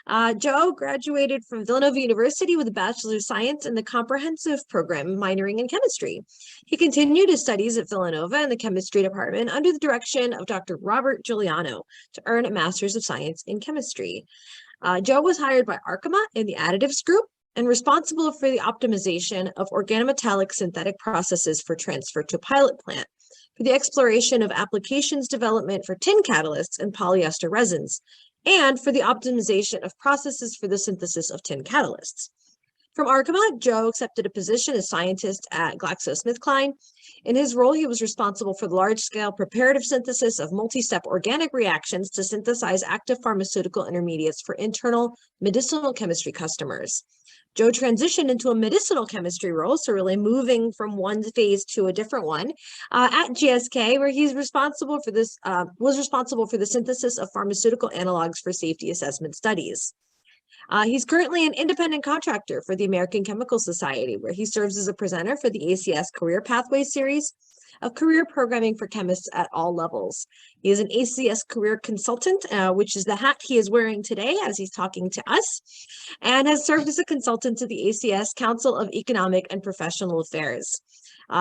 Joe graduated from Villanova University with a Bachelor of Science in the Comprehensive Program, minoring in chemistry. He continued his studies at Villanova in the chemistry department under the direction of Dr. Robert Giuliano to earn a Master's of Science in Chemistry. Joe was hired by Arkema in the additives group and responsible for the optimization of organometallic synthetic processes for transfer to a pilot plant, for the exploration of applications development for tin catalysts and polyester resins, and for the optimization of processes for the synthesis of tin catalysts. From Arkema, Joe accepted a position as scientist at GlaxoSmithKline. In his role, he was responsible for the large-scale preparative synthesis of multi-step organic reactions to synthesize active pharmaceutical intermediates for internal medicinal chemistry customers. Joe transitioned into a medicinal chemistry role, so really moving from one phase to a different one, at GSK, where he's responsible for this, was responsible for the synthesis of pharmaceutical analogs for safety assessment studies. He's currently an independent contractor for the American Chemical Society, where he serves as a presenter for the ACS Career Pathways series of career programming for chemists at all levels. He is an ACS career consultant, which is the hat he is wearing today as he's talking to us, and has served as a consultant to the ACS Council of Economic and Professional Affairs.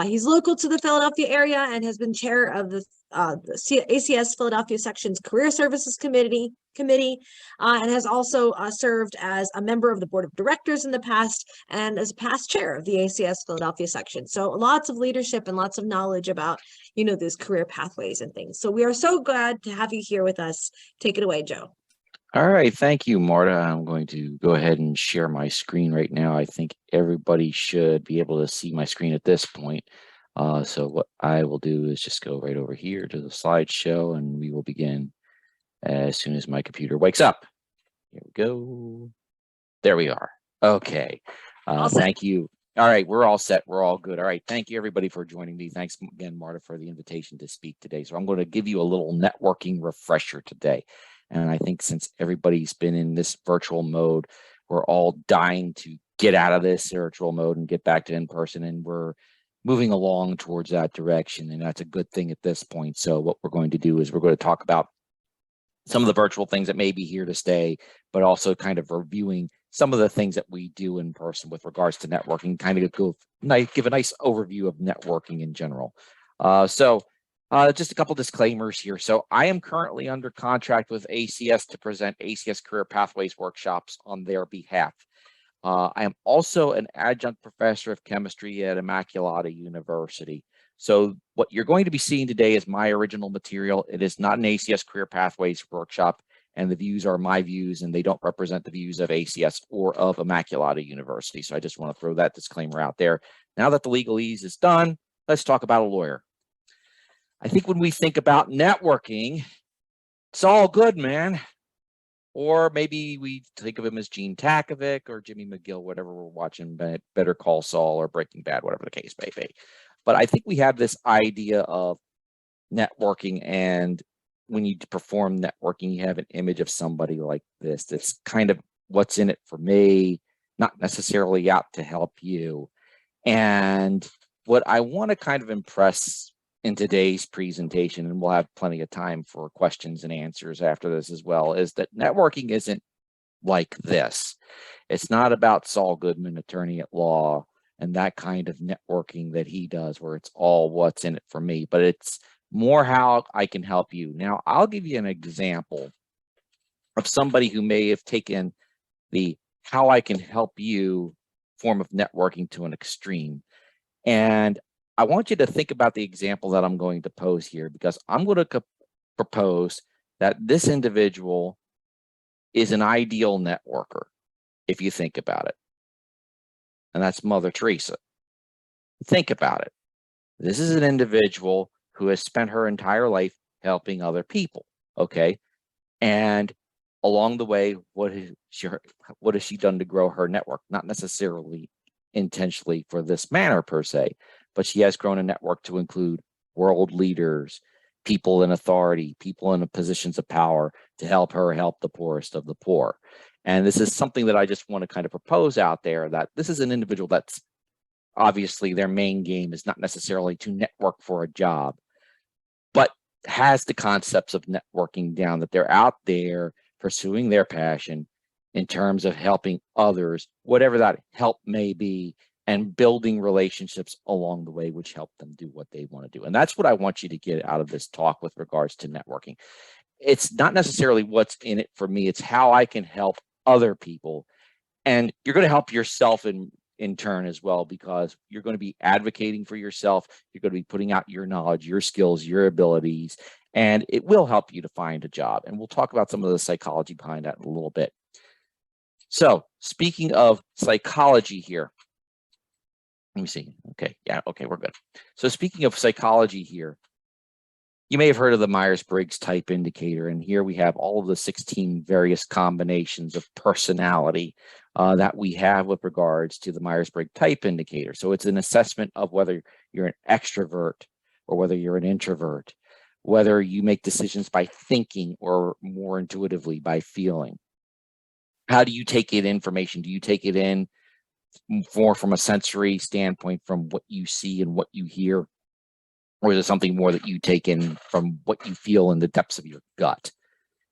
He's local to the Philadelphia area and has been chair of the ACS Philadelphia Section's Career Services Committee, and has also served as a member of the board of directors in the past and as past chair of the ACS Philadelphia Section. So lots of leadership and lots of knowledge about, those career pathways and things. So we are so glad to have you here with us. Take it away, Joe. All right. Thank you, Marta. I'm going to go ahead and share my screen right now. I think everybody should be able to see my screen at this point. So what I will do is just go right over here to the slideshow, and we will begin as soon as my computer wakes up. Here we go. There we are. Okay. Thank you. All right. We're all set. We're all good. All right. Thank you, everybody, for joining me. Thanks again, Marta, for the invitation to speak today. So I'm going to give you a little networking refresher today. And I think since everybody's been in this virtual mode, we're all dying to get out of this virtual mode and get back to in-person, and we're moving along towards that direction, and that's a good thing at this point. So what we're going to do is we're going to talk about some of the virtual things that may be here to stay, but also kind of reviewing some of the things that we do in person with regards to networking, kind of give a nice overview of networking in general. Just a couple disclaimers here. So I am currently under contract with ACS to present ACS Career Pathways workshops on their behalf. I am also an adjunct professor of chemistry at Immaculata University. So what you're going to be seeing today is my original material. It is not an ACS Career Pathways workshop, and the views are my views, and they don't represent the views of ACS or of Immaculata University. So I just want to throw that disclaimer out there. Now that the legalese is done, let's talk about a lawyer. I think when we think about networking, it's all good, man. Or maybe we think of him as Gene Takovic or Jimmy McGill, whatever we're watching, Better Call Saul or Breaking Bad, whatever the case may be. But I think we have this idea of networking, and when you perform networking, you have an image of somebody like this. That's kind of what's in it for me, not necessarily out to help you. And what I want to kind of impress in today's presentation, and we'll have plenty of time for questions and answers after this as well, is that networking isn't like this. It's not about Saul Goodman, attorney at law, and that kind of networking that he does where it's all what's in it for me, but it's more how I can help you. Now, I'll give you an example of somebody who may have taken the how I can help you form of networking to an extreme. And I want you to think about the example that I'm going to pose here, because I'm going to propose that this individual is an ideal networker, if you think about it. And that's Mother Teresa. Think about it. This is an individual who has spent her entire life helping other people, okay? And along the way, what has she done to grow her network? Not necessarily intentionally for this manner per se, but she has grown a network to include world leaders, people in authority, people in positions of power to help her help the poorest of the poor. And this is something that I just want to kind of propose out there, that this is an individual that's obviously their main game is not necessarily to network for a job, but has the concepts of networking down, that they're out there pursuing their passion, in terms of helping others, whatever that help may be, and building relationships along the way, which help them do what they want to do. And that's what I want you to get out of this talk with regards to networking. It's not necessarily what's in it for me, it's how I can help other people. And you're going to help yourself in turn as well, because you're going to be advocating for yourself. You're going to be putting out your knowledge, your skills, your abilities, and it will help you to find a job. And we'll talk about some of the psychology behind that in a little bit. So speaking of psychology here, let me see. Okay. Yeah. Okay. We're good. So speaking of psychology here, you may have heard of the Myers-Briggs type indicator, and here we have all of the 16 various combinations of personality that we have with regards to the Myers-Briggs type indicator. So it's an assessment of whether you're an extrovert or whether you're an introvert, whether you make decisions by thinking or more intuitively by feeling. How do you take in information? Do you take it in more from a sensory standpoint, from what you see and what you hear? Or is it something more that you take in from what you feel in the depths of your gut?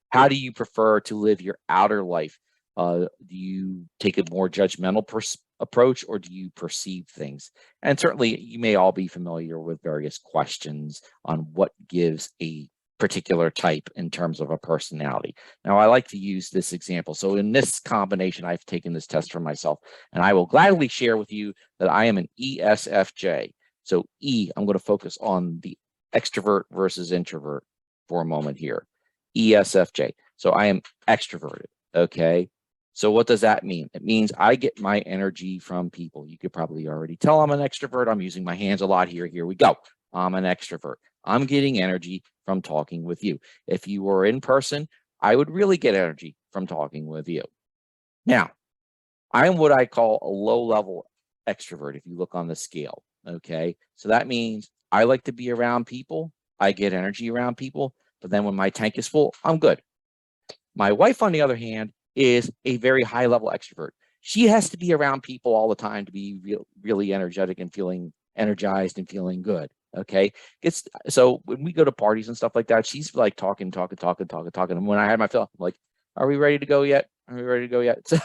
How do you prefer to live your outer life? Do you take a more judgmental approach, or do you perceive things? And certainly you may all be familiar with various questions on what gives a particular type in terms of a personality. Now, I like to use this example. So in this combination, I've taken this test for myself, and I will gladly share with you that I am an ESFJ. So E, I'm going to focus on the extrovert versus introvert for a moment here. ESFJ. So I am extroverted. Okay. So what does that mean? It means I get my energy from people. You could probably already tell I'm an extrovert. I'm using my hands a lot here. Here we go. I'm an extrovert. I'm getting energy from talking with you. If you were in person, I would really get energy from talking with you. Now, I'm what I call a low-level extrovert if you look on the scale. Okay. So that means I like to be around people. I get energy around people. But then when my tank is full, I'm good. My wife, on the other hand, is a very high-level extrovert. She has to be around people all the time to be really energetic and feeling energized and feeling good. Okay. So when we go to parties and stuff like that, she's like talking. And when I had my fill, I'm like, are we ready to go yet? Are we ready to go yet? So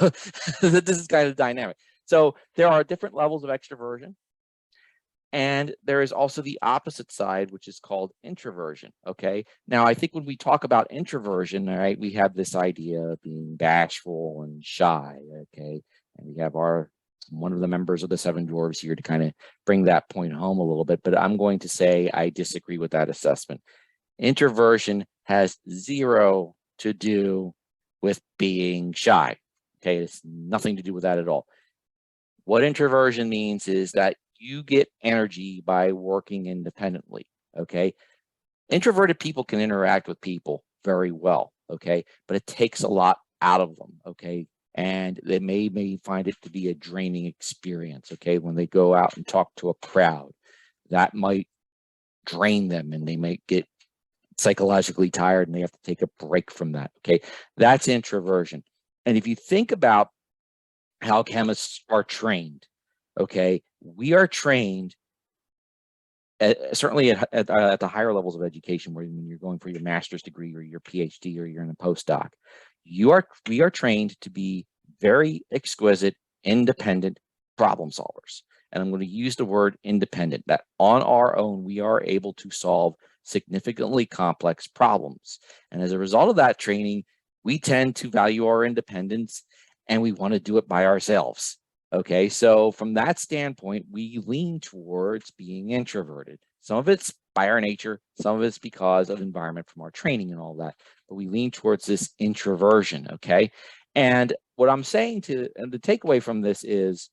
this is kind of dynamic. So there are different levels of extroversion. And there is also the opposite side, which is called introversion. Okay. Now, I think when we talk about introversion, all right, we have this idea of being bashful and shy. Okay. And we have one of the members of the Seven Dwarves here to kind of bring that point home a little bit. But I'm going to say I disagree with that assessment. Introversion has zero to do with being shy. Okay. It's nothing to do with that at all. What introversion means is that you get energy by working independently. Okay. Introverted people can interact with people very well. Okay. But it takes a lot out of them. Okay. And they may find it to be a draining experience. Okay. When they go out and talk to a crowd, that might drain them and they might get psychologically tired and they have to take a break from that. Okay. That's introversion. And if you think about how chemists are trained, okay, we are trained certainly at the higher levels of education, where when you're going for your master's degree or your PhD or you're in a postdoc, we are trained to be very exquisite, independent problem solvers. And I'm going to use the word independent, that on our own, we are able to solve significantly complex problems. And as a result of that training, we tend to value our independence and we want to do it by ourselves. Okay, so from that standpoint, we lean towards being introverted. Some of it's by our nature, some of it's because of environment from our training and all that, but we lean towards this introversion. Okay, and what I'm saying and the takeaway from this is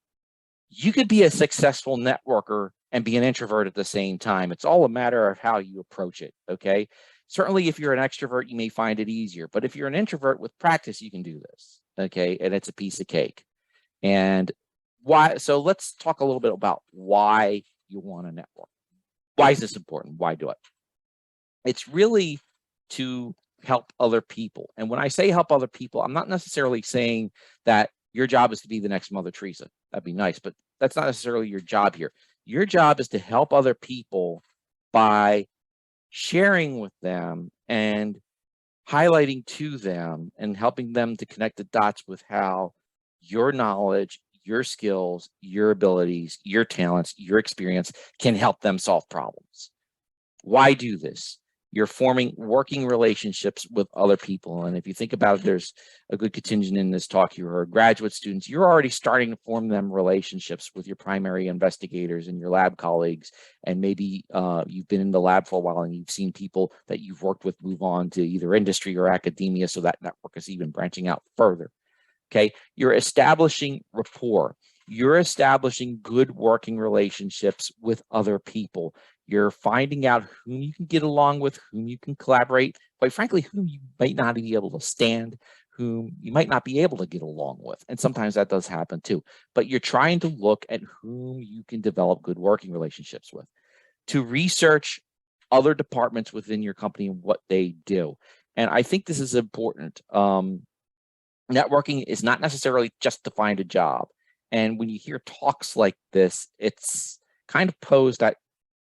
you could be a successful networker and be an introvert at the same time. It's all a matter of how you approach it. Okay, certainly if you're an extrovert, you may find it easier, but if you're an introvert, with practice, you can do this. Okay, and it's a piece of cake. And why? So let's talk a little bit about why you want to network. Why is this important? Why do it? It's really to help other people. And when I say help other people, I'm not necessarily saying that your job is to be the next Mother Teresa. That'd be nice, but that's not necessarily your job here. Your job is to help other people by sharing with them and highlighting to them and helping them to connect the dots with how your knowledge, your skills, your abilities, your talents, your experience can help them solve problems. Why do this? You're forming working relationships with other people. And if you think about it, there's a good contingent in this talk here are graduate students. You're already starting to form them relationships with your primary investigators and your lab colleagues. And maybe you've been in the lab for a while and you've seen people that you've worked with move on to either industry or academia. So that network is even branching out further. Okay, you're establishing rapport. You're establishing good working relationships with other people. You're finding out whom you can get along with, whom you can collaborate, quite frankly, whom you might not be able to stand, whom you might not be able to get along with. And sometimes that does happen too. But you're trying to look at whom you can develop good working relationships with, to research other departments within your company and what they do. And I think this is important. Networking is not necessarily just to find a job. And when you hear talks like this, it's kind of posed that,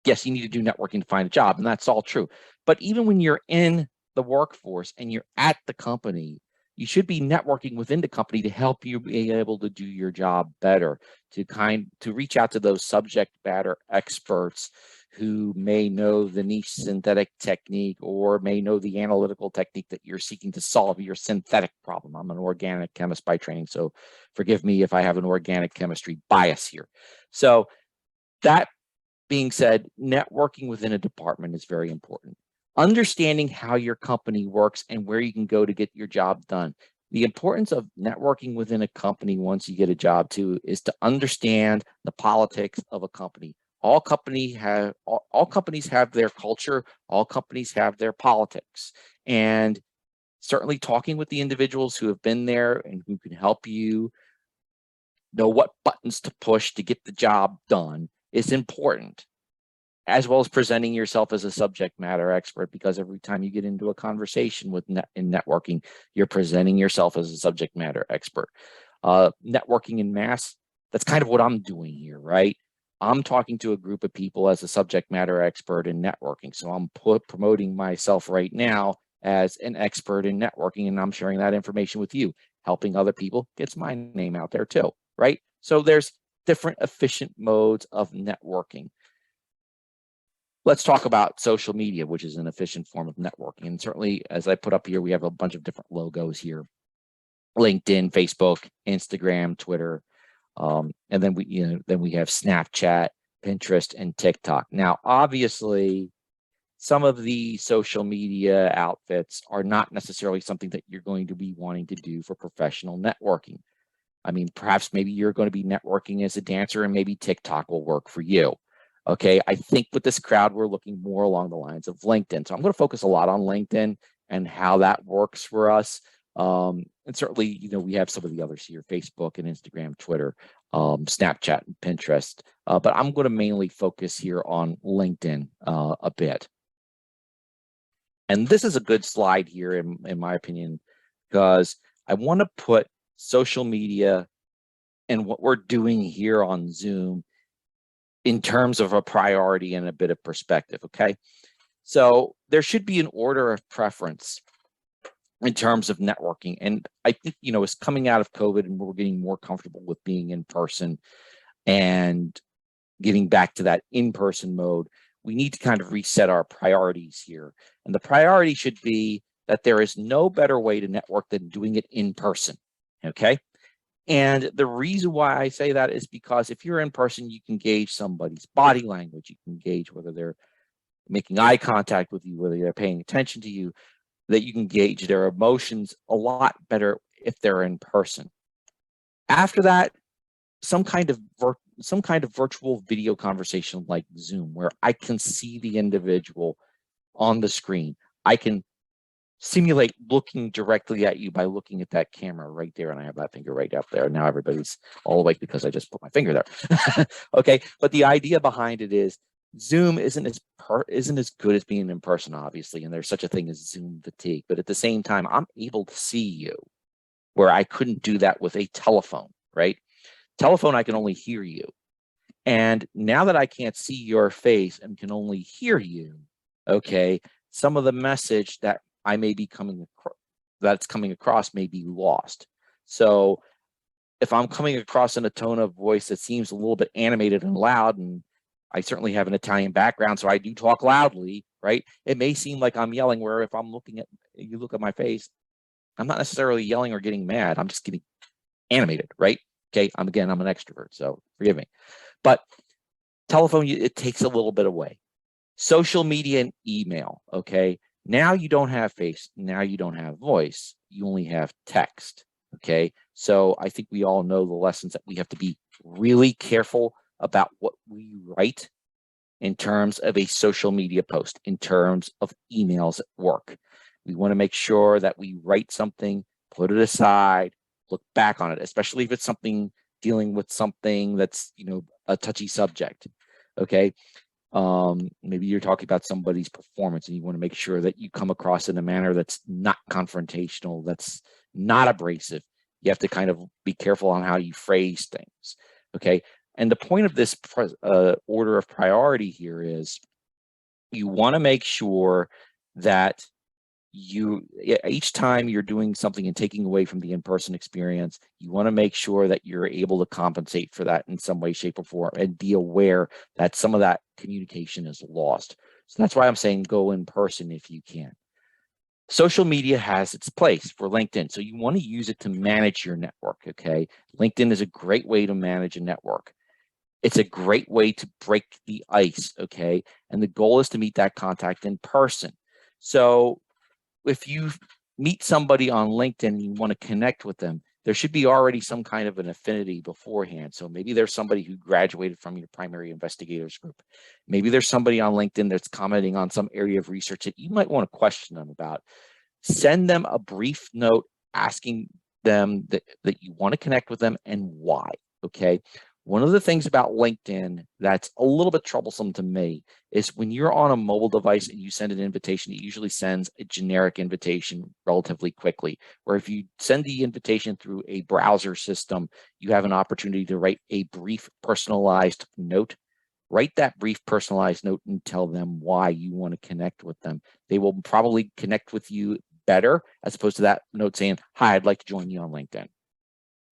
yes, you need to do networking to find a job, and that's all true. But even when you're in the workforce and you're at the company, you should be networking within the company to help you be able to do your job better, to reach out to those subject matter experts who may know the niche synthetic technique or may know the analytical technique that you're seeking to solve your synthetic problem. I'm an organic chemist by training, so forgive me if I have an organic chemistry bias here. So that being said, networking within a department is very important. Understanding how your company works and where you can go to get your job done. The importance of networking within a company once you get a job too is to understand the politics of a company. All companies have their culture, all companies have their politics. And certainly talking with the individuals who have been there and who can help you know what buttons to push to get the job done is important, as well as presenting yourself as a subject matter expert, because every time you get into a conversation in networking, you're presenting yourself as a subject matter expert. Networking in mass, that's kind of what I'm doing here, right? I'm talking to a group of people as a subject matter expert in networking. So I'm promoting myself right now as an expert in networking, and I'm sharing that information with you. Helping other people gets my name out there too, right? So there's different efficient modes of networking. Let's talk about social media, which is an efficient form of networking. And certainly, as I put up here, we have a bunch of different logos here: LinkedIn, Facebook, Instagram, Twitter, and then we have Snapchat, Pinterest, and TikTok. Now, obviously, some of the social media outfits are not necessarily something that you're going to be wanting to do for professional networking. I mean, perhaps maybe you're going to be networking as a dancer, and maybe TikTok will work for you. Okay, I think with this crowd, we're looking more along the lines of LinkedIn. So I'm going to focus a lot on LinkedIn and how that works for us. And certainly, we have some of the others here: Facebook and Instagram, Twitter, Snapchat, and Pinterest. But I'm going to mainly focus here on LinkedIn a bit. And this is a good slide here, in my opinion, because I want to put social media and what we're doing here on Zoom in terms of a priority and a bit of perspective, okay? So there should be an order of preference in terms of networking. And I think, it's coming out of COVID and we're getting more comfortable with being in person and getting back to that in-person mode. We need to kind of reset our priorities here. And the priority should be that there is no better way to network than doing it in person, okay? And the reason why I say that is because if you're in person, you can gauge somebody's body language. You can gauge whether they're making eye contact with you, whether they're paying attention to you, that you can gauge their emotions a lot better if they're in person. After that, some kind of virtual video conversation like Zoom, where I can see the individual on the screen. I can simulate looking directly at you by looking at that camera right there, and I have that finger right up there. Now everybody's all awake because I just put my finger there. Okay, but the idea behind it is Zoom isn't as good as being in person, obviously, and there's such a thing as Zoom fatigue. But at the same time, I'm able to see you, where I couldn't do that with a telephone, right? Telephone, I can only hear you. And now that I can't see your face and can only hear you, okay, some of the message that I may be coming across may be lost. So if I'm coming across in a tone of voice that seems a little bit animated and loud, and I certainly have an Italian background, so I do talk loudly, right? It may seem like I'm yelling, where if you look at my face, I'm not necessarily yelling or getting mad. I'm just getting animated, right? Okay, I'm an extrovert, so forgive me. But telephone, it takes a little bit away. Social media and email, okay? Now you don't have face, now you don't have voice, you only have text, okay? So I think we all know the lessons that we have to be really careful about what we write in terms of a social media post, in terms of emails at work. We want to make sure that we write something, put it aside, look back on it, especially if it's something dealing with something that's, a touchy subject, okay? Maybe you're talking about somebody's performance and you want to make sure that you come across in a manner that's not confrontational, that's not abrasive. You have to kind of be careful on how you phrase things, okay? And the point of this order of priority here is you want to make sure that each time you're doing something and taking away from the in-person experience, you want to make sure that you're able to compensate for that in some way, shape, or form, and be aware that some of that communication is lost. So that's why I'm saying go in person if you can. Social media has its place for LinkedIn, so you want to use it to manage your network, okay? LinkedIn is a great way to manage a network. It's a great way to break the ice, okay? And the goal is to meet that contact in person. So if you meet somebody on LinkedIn and you want to connect with them, there should be already some kind of an affinity beforehand. So maybe there's somebody who graduated from your primary investigators group. Maybe there's somebody on LinkedIn that's commenting on some area of research that you might want to question them about. Send them a brief note asking them that you want to connect with them and why, okay? One of the things about LinkedIn that's a little bit troublesome to me is when you're on a mobile device and you send an invitation, it usually sends a generic invitation relatively quickly. Where if you send the invitation through a browser system, you have an opportunity to write a brief personalized note. Write that brief personalized note and tell them why you want to connect with them. They will probably connect with you better as opposed to that note saying, "Hi, I'd like to join you on LinkedIn."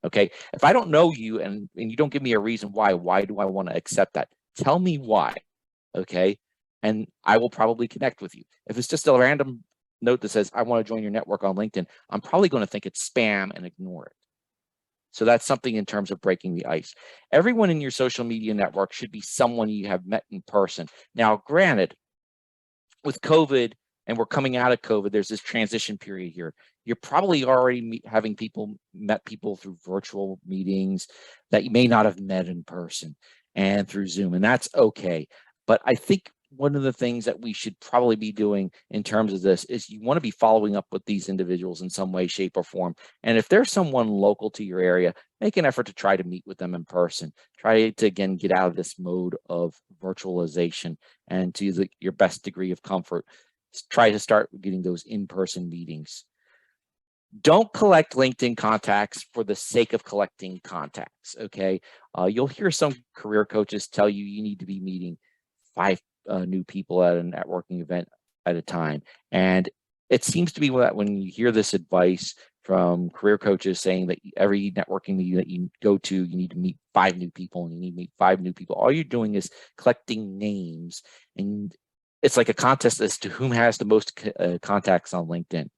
Okay, if I don't know you and you don't give me a reason why do I want to accept that? Tell me why, okay? And I will probably connect with you. If it's just a random note that says, "I want to join your network on LinkedIn," I'm probably going to think it's spam and ignore it. So that's something in terms of breaking the ice. Everyone in your social media network should be someone you have met in person. Now, granted, with COVID and we're coming out of COVID, there's this transition period here. You're probably already met people through virtual meetings that you may not have met in person and through Zoom, and that's okay. But I think one of the things that we should probably be doing in terms of this is you want to be following up with these individuals in some way, shape, or form. And if there's someone local to your area, make an effort to try to meet with them in person. Try to, again, get out of this mode of virtualization and to your best degree of comfort. Try to start getting those in-person meetings. Don't collect LinkedIn contacts for the sake of collecting contacts, okay? You'll hear some career coaches tell you need to be meeting 5 new people at a networking event at a time. And it seems to be that when you hear this advice from career coaches saying that every networking meeting that you go to, you need to meet 5 new people and you need to meet 5 new people. All you're doing is collecting names, and it's like a contest as to whom has the most contacts on LinkedIn.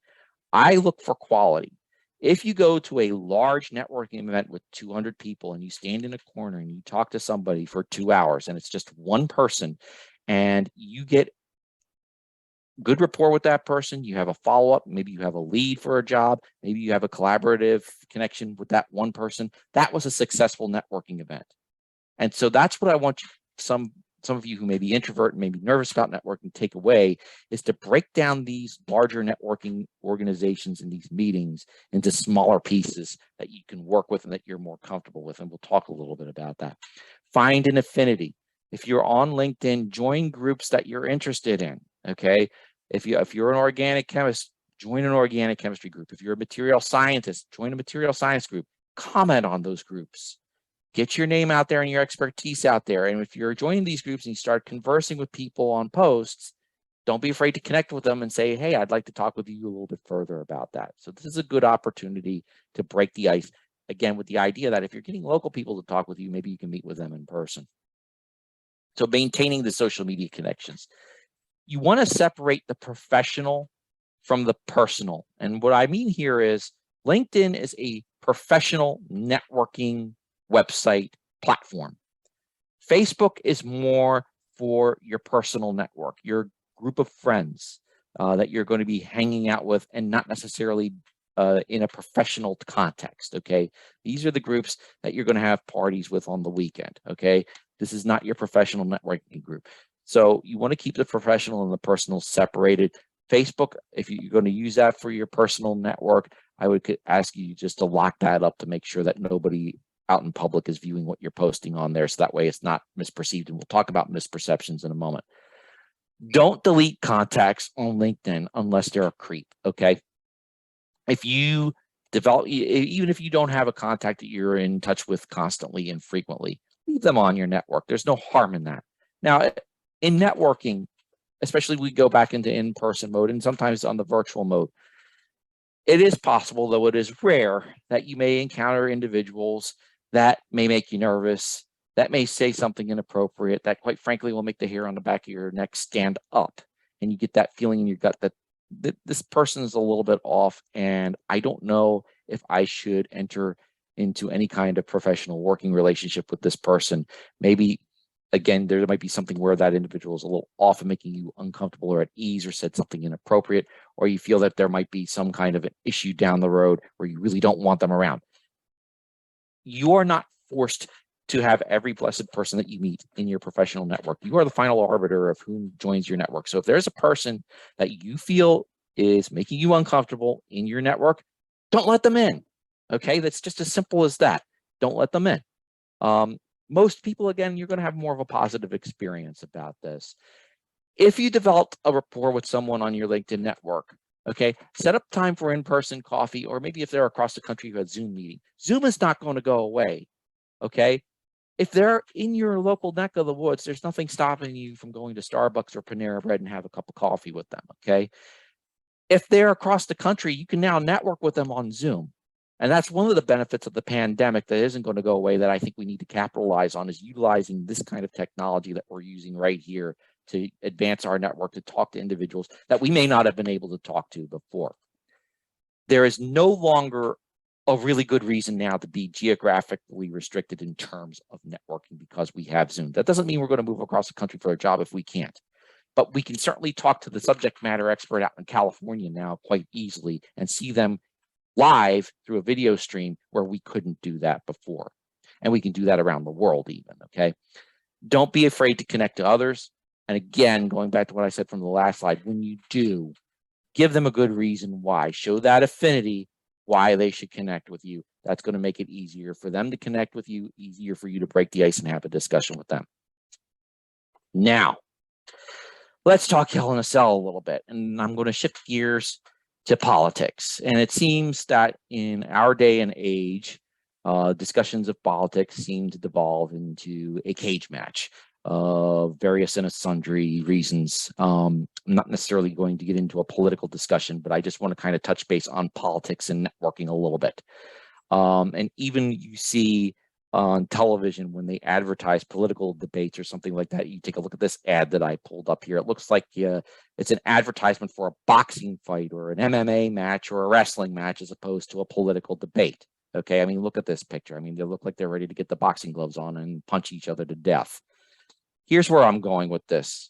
I look for quality. If you go to a large networking event with 200 people and you stand in a corner and you talk to somebody for 2 hours and it's just one person and you get good rapport with that person, you have a follow-up, maybe you have a lead for a job, maybe you have a collaborative connection with that one person, that was a successful networking event. And so that's what I want some of you who may be introvert and may be nervous about networking take away, is to break down these larger networking organizations and these meetings into smaller pieces that you can work with and that you're more comfortable with. And we'll talk a little bit about that. Find an affinity. If you're on LinkedIn, join groups that you're interested in, okay? If you're an organic chemist, join an organic chemistry group. If you're a material scientist, join a material science group. Comment on those groups. Get your name out there and your expertise out there. And if you're joining these groups and you start conversing with people on posts, don't be afraid to connect with them and say, hey, I'd like to talk with you a little bit further about that. So this is a good opportunity to break the ice, again, with the idea that if you're getting local people to talk with you, maybe you can meet with them in person. So maintaining the social media connections. You want to separate the professional from the personal. And what I mean here is LinkedIn is a professional networking website platform. Facebook is more for your personal network, your group of friends that you're going to be hanging out with, and not necessarily in a professional context. Okay, these are the groups that you're going to have parties with on the weekend. Okay, this is not your professional networking group. So you want to keep the professional and the personal separated. Facebook, if you're going to use that for your personal network, I would ask you just to lock that up to make sure that nobody out in public is viewing what you're posting on there. So that way it's not misperceived. And we'll talk about misperceptions in a moment. Don't delete contacts on LinkedIn unless they're a creep. Okay. If you develop, even if you don't have a contact that you're in touch with constantly and frequently, leave them on your network. There's no harm in that. Now, in networking, especially we go back into in-person mode and sometimes on the virtual mode, it is possible, though it is rare, that you may encounter individuals that may make you nervous, that may say something inappropriate, that quite frankly will make the hair on the back of your neck stand up. And you get that feeling in your gut that this person is a little bit off, and I don't know if I should enter into any kind of professional working relationship with this person. Maybe, again, there might be something where that individual is a little off and making you uncomfortable or at ease or said something inappropriate, or you feel that there might be some kind of an issue down the road where you really don't want them around. You are not forced to have every blessed person that you meet in your professional network. You are the final arbiter of whom joins your network. So if there's a person that you feel is making you uncomfortable in your network, don't let them in. Okay, that's just as simple as that. Don't let them in. Most people, again, you're going to have more of a positive experience about this. If you developed a rapport with someone on your LinkedIn network, okay, set up time for in-person coffee, or maybe if they're across the country, you had Zoom meeting. Zoom is not going to go away, okay? If they're in your local neck of the woods, there's nothing stopping you from going to Starbucks or Panera Bread and have a cup of coffee with them, okay? If they're across the country, you can now network with them on Zoom. And that's one of the benefits of the pandemic that isn't going to go away that I think we need to capitalize on, is utilizing this kind of technology that we're using right here to advance our network, to talk to individuals that we may not have been able to talk to before. There is no longer a really good reason now to be geographically restricted in terms of networking because we have Zoom. That doesn't mean we're going to move across the country for a job if we can't. But we can certainly talk to the subject matter expert out in California now quite easily and see them live through a video stream where we couldn't do that before. And we can do that around the world even, okay? Don't be afraid to connect to others. And again, going back to what I said from the last slide, when you do, give them a good reason why. Show that affinity, why they should connect with you. That's going to make it easier for them to connect with you, easier for you to break the ice and have a discussion with them. Now, let's talk Hell in a Cell a little bit. And I'm going to shift gears to politics. And it seems that in our day and age, discussions of politics seem to devolve into a cage match of various and sundry reasons. I'm not necessarily going to get into a political discussion, but I just want to kind of touch base on politics and networking a little bit. And even you see on television when they advertise political debates or something like that, you take a look at this ad that I pulled up here. It looks like it's an advertisement for a boxing fight or an MMA match or a wrestling match as opposed to a political debate. Okay, I mean, look at this picture. I mean, they look like they're ready to get the boxing gloves on and punch each other to death. Here's where I'm going with this.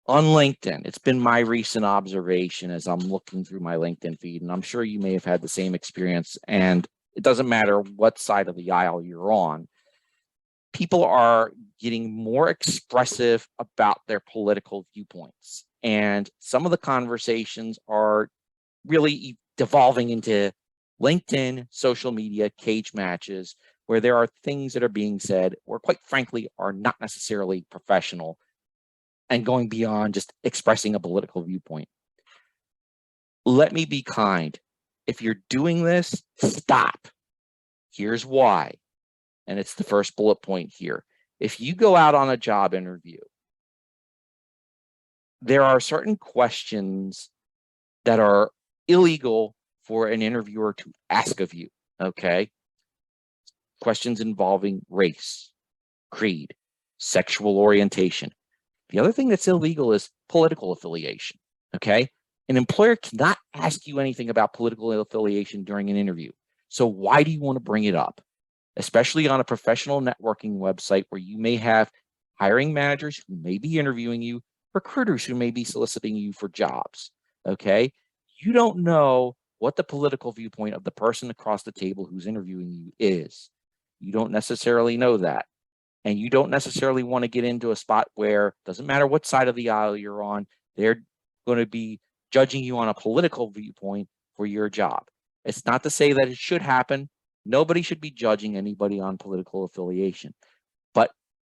On LinkedIn, it's been my recent observation as I'm looking through my LinkedIn feed, and I'm sure you may have had the same experience, and it doesn't matter what side of the aisle you're on. People are getting more expressive about their political viewpoints, and some of the conversations are really devolving into LinkedIn, social media, cage matches, where there are things that are being said, or quite frankly, are not necessarily professional and going beyond just expressing a political viewpoint. Let me be kind. If you're doing this, stop. Here's why. And it's the first bullet point here. If you go out on a job interview there are certain questions that are illegal for an interviewer to ask of you, okay? Questions involving race, creed, sexual orientation. The other thing that's illegal is political affiliation, okay? An employer cannot ask you anything about political affiliation during an interview. So why do you want to bring it up? Especially on a professional networking website where you may have hiring managers who may be interviewing you, recruiters who may be soliciting you for jobs, okay? You don't know what the political viewpoint of the person across the table who's interviewing you is. You don't necessarily know that. And you don't necessarily want to get into a spot where doesn't matter what side of the aisle you're on, they're going to be judging you on a political viewpoint for your job. It's not to say that it should happen. Nobody should be judging anybody on political affiliation, but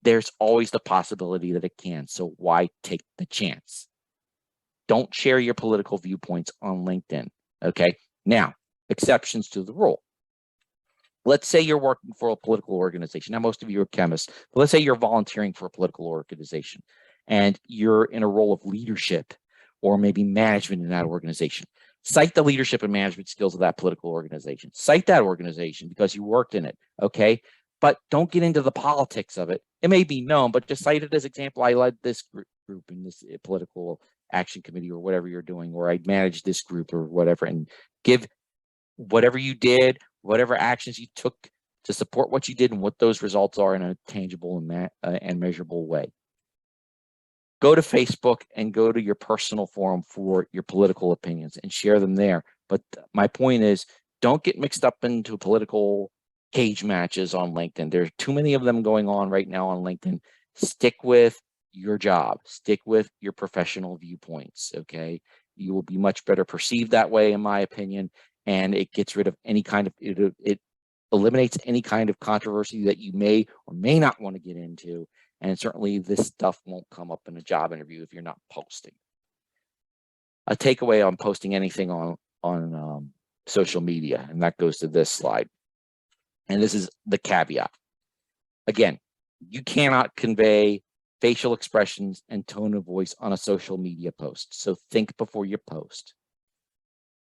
there's always the possibility that it can. So why take the chance? Don't share your political viewpoints on LinkedIn. Okay. Now, exceptions to the rule. Let's say you're working for a political organization. Now, most of you are chemists, but let's say you're volunteering for a political organization and you're in a role of leadership or maybe management in that organization. Cite the leadership and management skills of that political organization. Cite that organization because you worked in it, okay? But don't get into the politics of it. It may be known, but just cite it as example. I led this group in this political action committee or whatever you're doing, or I managed this group or whatever, and give whatever you did, whatever actions you took to support what you did and what those results are in a tangible and measurable way. Go to Facebook and go to your personal forum for your political opinions and share them there. But my point is, don't get mixed up into political cage matches on LinkedIn. There's too many of them going on right now on LinkedIn. Stick with your job. Stick with your professional viewpoints, okay? You will be much better perceived that way, in my opinion, and it gets rid of any kind of, it eliminates any kind of controversy that you may or may not want to get into. And certainly this stuff won't come up in a job interview if you're not posting. A takeaway on posting anything on social media, and that goes to this slide. And this is the caveat. Again, you cannot convey facial expressions and tone of voice on a social media post. So think before you post.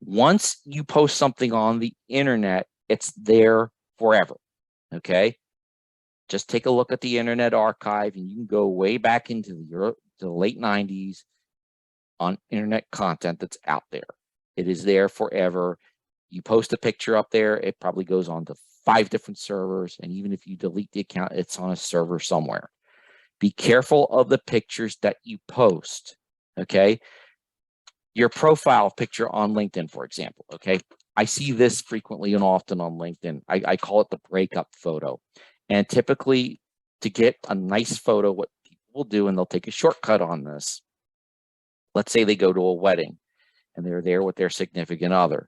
Once you post something on the internet, it's there forever, okay? Just take a look at the Internet Archive, and you can go way back into the late 90s on internet content that's out there. It is there forever. You post a picture up there, it probably goes on to 5 different servers, and even if you delete the account, it's on a server somewhere. Be careful of the pictures that you post, okay? Your profile picture on LinkedIn, for example, okay? I see this frequently and often on LinkedIn. I call it the breakup photo. And typically, to get a nice photo, what people will do, and they'll take a shortcut on this. Let's say they go to a wedding and they're there with their significant other.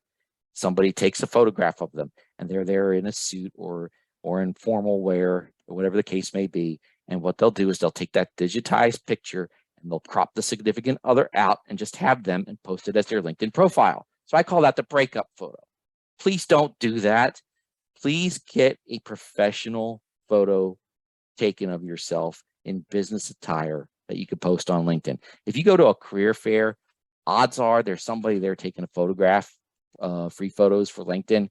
Somebody takes a photograph of them and they're there in a suit or in formal wear, or whatever the case may be. And what they'll do is they'll take that digitized picture and they'll crop the significant other out and just have them and post it as their LinkedIn profile. So I call that the breakup photo. Please don't do that. Please get a professional photo taken of yourself in business attire that you could post on LinkedIn. If you go to a career fair, odds are there's somebody there taking a photograph, free photos for LinkedIn.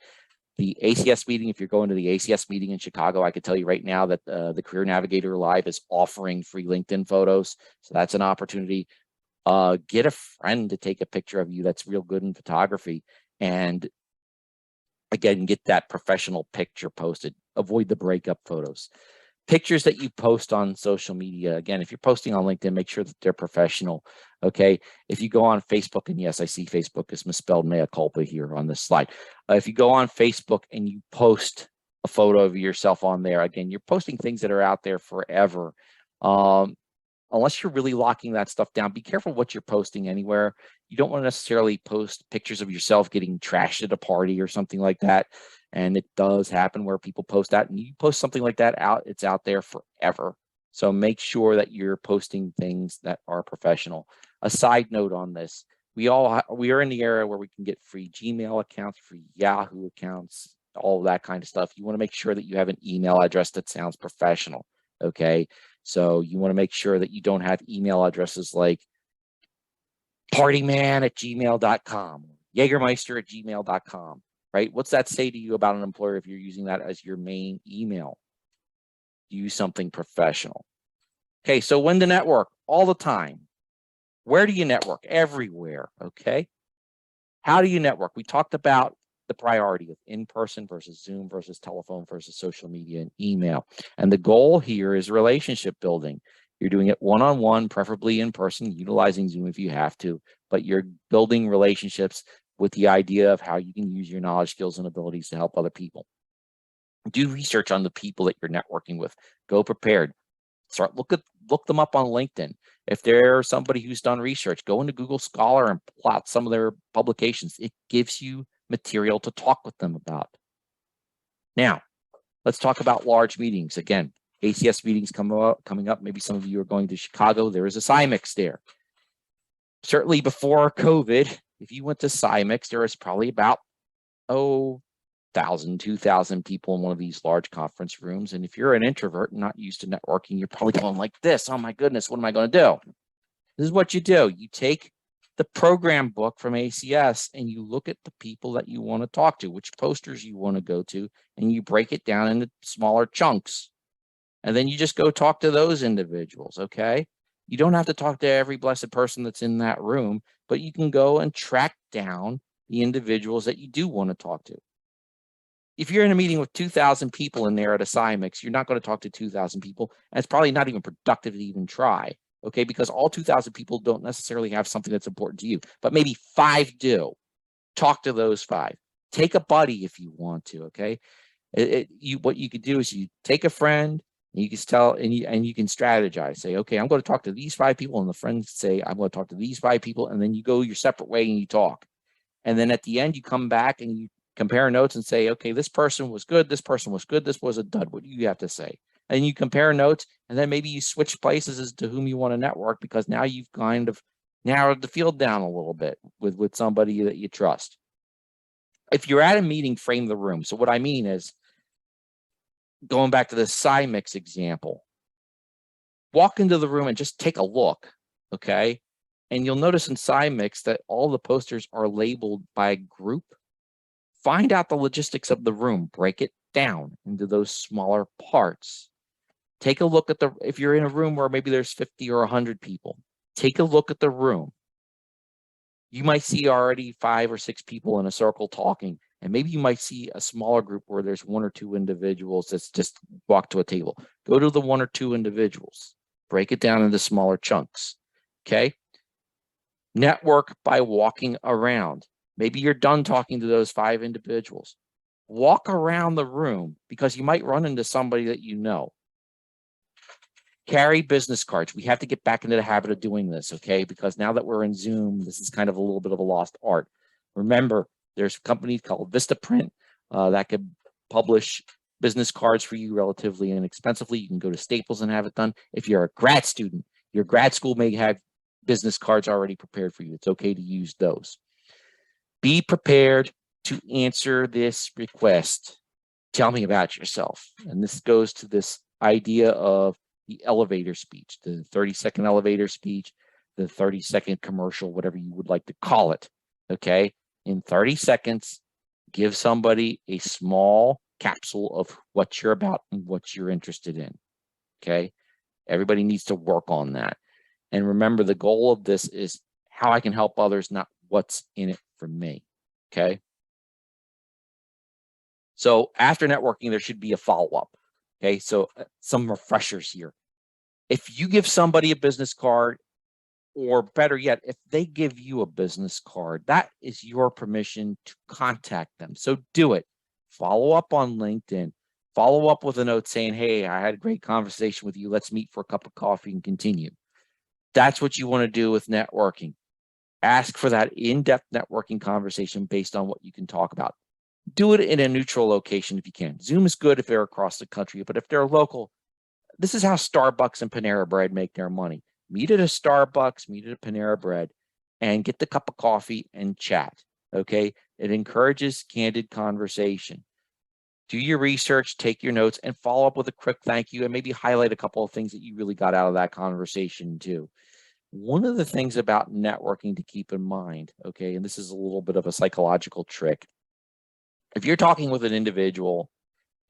The ACS meeting, if you're going to the ACS meeting in Chicago, I could tell you right now that the Career Navigator Live is offering free LinkedIn photos. So that's an opportunity. Get a friend to take a picture of you that's real good in photography, and again, get that professional picture posted. Avoid the breakup photos. Pictures that you post on social media, again, if you're posting on LinkedIn, make sure that they're professional, okay? If you go on Facebook, and yes, I see Facebook is misspelled mea culpa here on this slide. If you go on Facebook and you post a photo of yourself on there, again, you're posting things that are out there forever. Unless you're really locking that stuff down, be careful what you're posting anywhere. You don't want to necessarily post pictures of yourself getting trashed at a party or something like that. And it does happen where people post that, and you post something like that out, it's out there forever. So make sure that you're posting things that are professional. A side note on this, we are in the era where we can get free Gmail accounts, free Yahoo accounts, all of that kind of stuff. You want to make sure that you have an email address that sounds professional, okay? So you want to make sure that you don't have email addresses like partyman@gmail.com, Jägermeister@gmail.com, right? What's that say to you about an employer if you're using that as your main email? Use something professional. Okay, so when to network? All the time. Where do you network? Everywhere, okay? How do you network? We talked about the priority of in-person versus Zoom versus telephone versus social media and email. And the goal here is relationship building. You're doing it one-on-one, preferably in person, utilizing Zoom if you have to, but you're building relationships with the idea of how you can use your knowledge, skills, and abilities to help other people. Do research on the people that you're networking with. Go prepared. Look them up on LinkedIn. If they're somebody who's done research, go into Google Scholar and plot some of their publications. It gives you material to talk with them about. Now, let's talk about large meetings. Again, ACS meetings coming up. Maybe some of you are going to Chicago. There is a CIMIX there. Certainly before COVID, if you went to CIMIX, there was probably about, 1,000, 2,000 people in one of these large conference rooms. And if you're an introvert and not used to networking, you're probably going like this. Oh my goodness, what am I going to do? This is what you do. You take the program book from ACS and you look at the people that you want to talk to, which posters you want to go to, and you break it down into smaller chunks. And then you just go talk to those individuals, okay? You don't have to talk to every blessed person that's in that room, but you can go and track down the individuals that you do want to talk to. If you're in a meeting with 2,000 people in there at a CIMIX, you're not going to talk to 2,000 people, and it's probably not even productive to even try, okay? Because all 2,000 people don't necessarily have something that's important to you, but maybe 5 do. Talk to those 5. Take a buddy if you want to, okay? What you could do is you take a friend, and you can tell, and you can strategize. Say, okay, I'm going to talk to these 5 people, and the friends say, I'm going to talk to these 5 people, and then you go your separate way and you talk. And then at the end, you come back and you compare notes and say, okay, this person was good, this person was good, this was a dud. What do you have to say? And you compare notes, and then maybe you switch places as to whom you want to network, because now you've kind of narrowed the field down a little bit with somebody that you trust. If you're at a meeting, frame the room. So what I mean is, going back to the CIMIX example, walk into the room and just take a look, okay? And you'll notice in CIMIX that all the posters are labeled by group. Find out the logistics of the room, break it down into those smaller parts. Take a look at if you're in a room where maybe there's 50 or 100 people, take a look at the room. You might see already 5 or 6 people in a circle talking, and maybe you might see a smaller group where there's 1 or 2 individuals that's just walked to a table. Go to the 1 or 2 individuals, break it down into smaller chunks, okay? Network by walking around. Maybe you're done talking to those 5 individuals. Walk around the room, because you might run into somebody that you know. Carry business cards. We have to get back into the habit of doing this, okay? Because now that we're in Zoom, this is kind of a little bit of a lost art. Remember, there's a company called Vistaprint that could publish business cards for you relatively inexpensively. You can go to Staples and have it done. If you're a grad student, your grad school may have business cards already prepared for you. It's okay to use those. Be prepared to answer this request. Tell me about yourself. And this goes to this idea of the elevator speech, the 30-second elevator speech, the 30-second commercial, whatever you would like to call it, okay? In 30 seconds, give somebody a small capsule of what you're about and what you're interested in, okay? Everybody needs to work on that. And remember, the goal of this is how I can help others, not what's in it for me, okay? So after networking, there should be a follow-up, okay? So some refreshers here. If you give somebody a business card, or better yet, if they give you a business card, that is your permission to contact them. So do it. Follow up on LinkedIn. Follow up with a note saying, hey, I had a great conversation with you. Let's meet for a cup of coffee and continue. That's what you want to do with networking. Ask for that in-depth networking conversation based on what you can talk about. Do it in a neutral location if you can. Zoom is good if they're across the country, but if they're local, this is how Starbucks and Panera Bread make their money. Meet at a Starbucks, meet at a Panera Bread, and get the cup of coffee and chat, okay? It encourages candid conversation. Do your research, take your notes, and follow up with a quick thank you, and maybe highlight a couple of things that you really got out of that conversation too. One of the things about networking to keep in mind, okay, and this is a little bit of a psychological trick. If you're talking with an individual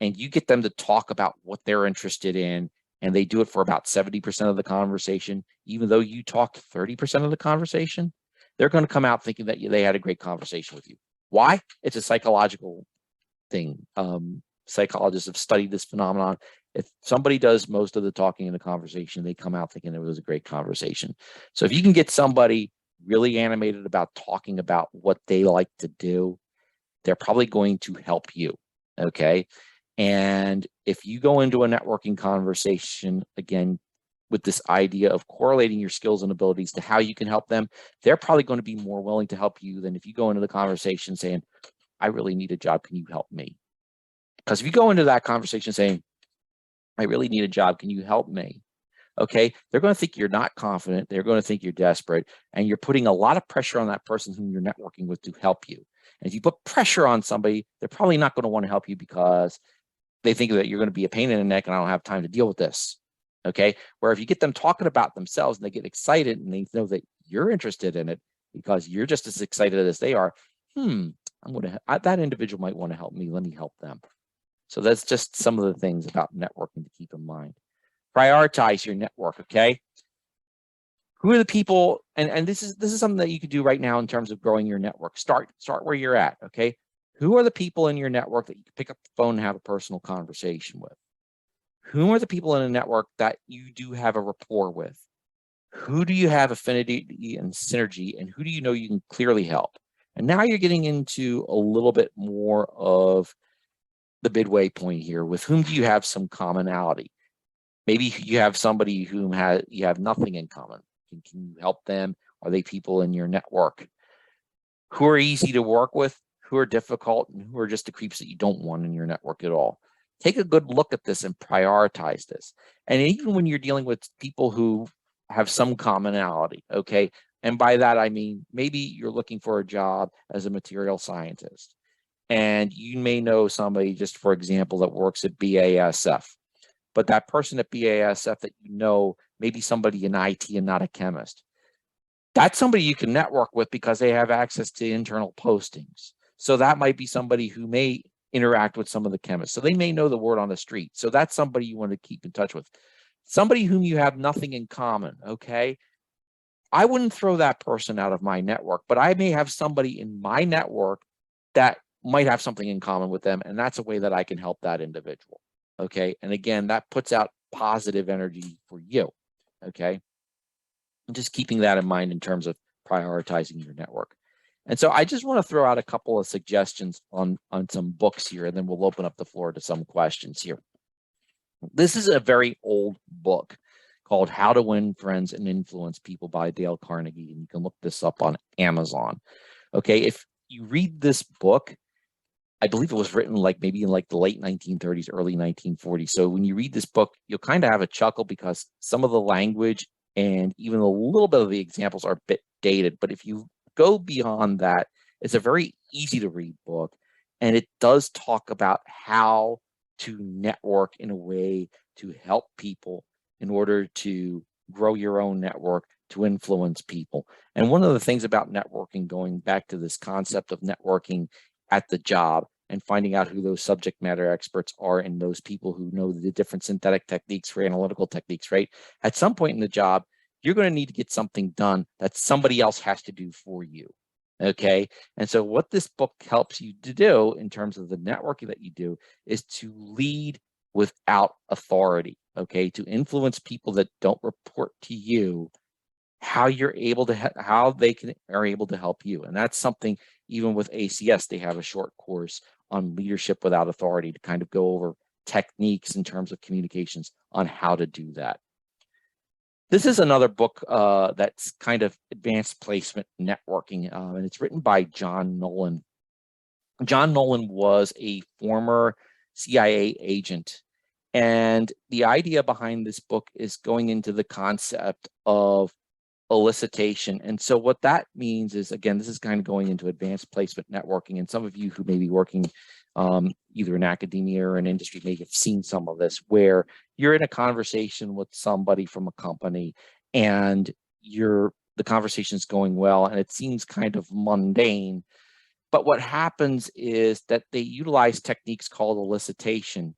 and you get them to talk about what they're interested in, and they do it for about 70% of the conversation, even though you talk 30% of the conversation, they're going to come out thinking that they had a great conversation with you. Why? It's a psychological thing. Psychologists have studied this phenomenon. If somebody does most of the talking in the conversation, they come out thinking it was a great conversation. So if you can get somebody really animated about talking about what they like to do, they're probably going to help you. Okay. And if you go into a networking conversation, again, with this idea of correlating your skills and abilities to how you can help them, they're probably going to be more willing to help you than if you go into the conversation saying, I really need a job. Can you help me? Because if you go into that conversation saying, I really need a job. Can you help me? Okay. They're going to think you're not confident. They're going to think you're desperate. And you're putting a lot of pressure on that person whom you're networking with to help you. And if you put pressure on somebody, they're probably not going to want to help you because they think that you're going to be a pain in the neck and I don't have time to deal with this. Okay. Where if you get them talking about themselves and they get excited and they know that you're interested in it because you're just as excited as they are, that individual might want to help me. Let me help them. So that's just some of the things about networking to keep in mind. Prioritize your network. Okay. Who are the people, and this is something that you could do right now in terms of growing your network. Start where you're at. Okay. Who are the people in your network that you can pick up the phone and have a personal conversation with? Who are the people in a network that you do have a rapport with? Who do you have affinity and synergy, and who do you know you can clearly help? And now you're getting into a little bit more of the midway point here. With whom do you have some commonality? Maybe you have somebody whom you have nothing in common. Can you help them? Are they people in your network? Who are easy to work with? Who are difficult? And who are just the creeps that you don't want in your network at all? Take a good look at this and prioritize this. And even when you're dealing with people who have some commonality, okay? And by that, I mean, maybe you're looking for a job as a material scientist. And you may know somebody, just for example, that works at BASF. But that person at BASF that you know, maybe somebody in IT and not a chemist. That's somebody you can network with because they have access to internal postings. So that might be somebody who may interact with some of the chemists. So they may know the word on the street. So that's somebody you want to keep in touch with. Somebody whom you have nothing in common, okay? I wouldn't throw that person out of my network, but I may have somebody in my network that might have something in common with them, and that's a way that I can help that individual, okay? And again, that puts out positive energy for you, okay? And just keeping that in mind in terms of prioritizing your network. And so I just want to throw out a couple of suggestions on some books here, and then we'll open up the floor to some questions here. This is a very old book called How to Win Friends and Influence People by Dale Carnegie, and you can look this up on Amazon. Okay, if you read this book, I believe it was written like maybe in like the late 1930s, early 1940s. So when you read this book, you'll kind of have a chuckle because some of the language and even a little bit of the examples are a bit dated. But if you go beyond that, it's a very easy to read book. And it does talk about how to network in a way to help people in order to grow your own network, to influence people. And one of the things about networking, going back to this concept of networking at the job and finding out who those subject matter experts are and those people who know the different synthetic techniques for analytical techniques, right? At some point in the job, you're going to need to get something done that somebody else has to do for you. Okay. And so what this book helps you to do in terms of the networking that you do is to lead without authority. Okay. To influence people that don't report to you, how you're able to, how they are able to help you. And that's something, even with ACS, they have a short course on leadership without authority to kind of go over techniques in terms of communications on how to do that. This is another book that's kind of advanced placement networking, and it's written by John Nolan. John Nolan was a former CIA agent, and the idea behind this book is going into the concept of elicitation. And so what that means is, again, this is kind of going into advanced placement networking, and some of you who may be working either in academia or in industry may have seen some of this, where you're in a conversation with somebody from a company and the conversation is going well and it seems kind of mundane. But what happens is that they utilize techniques called elicitation.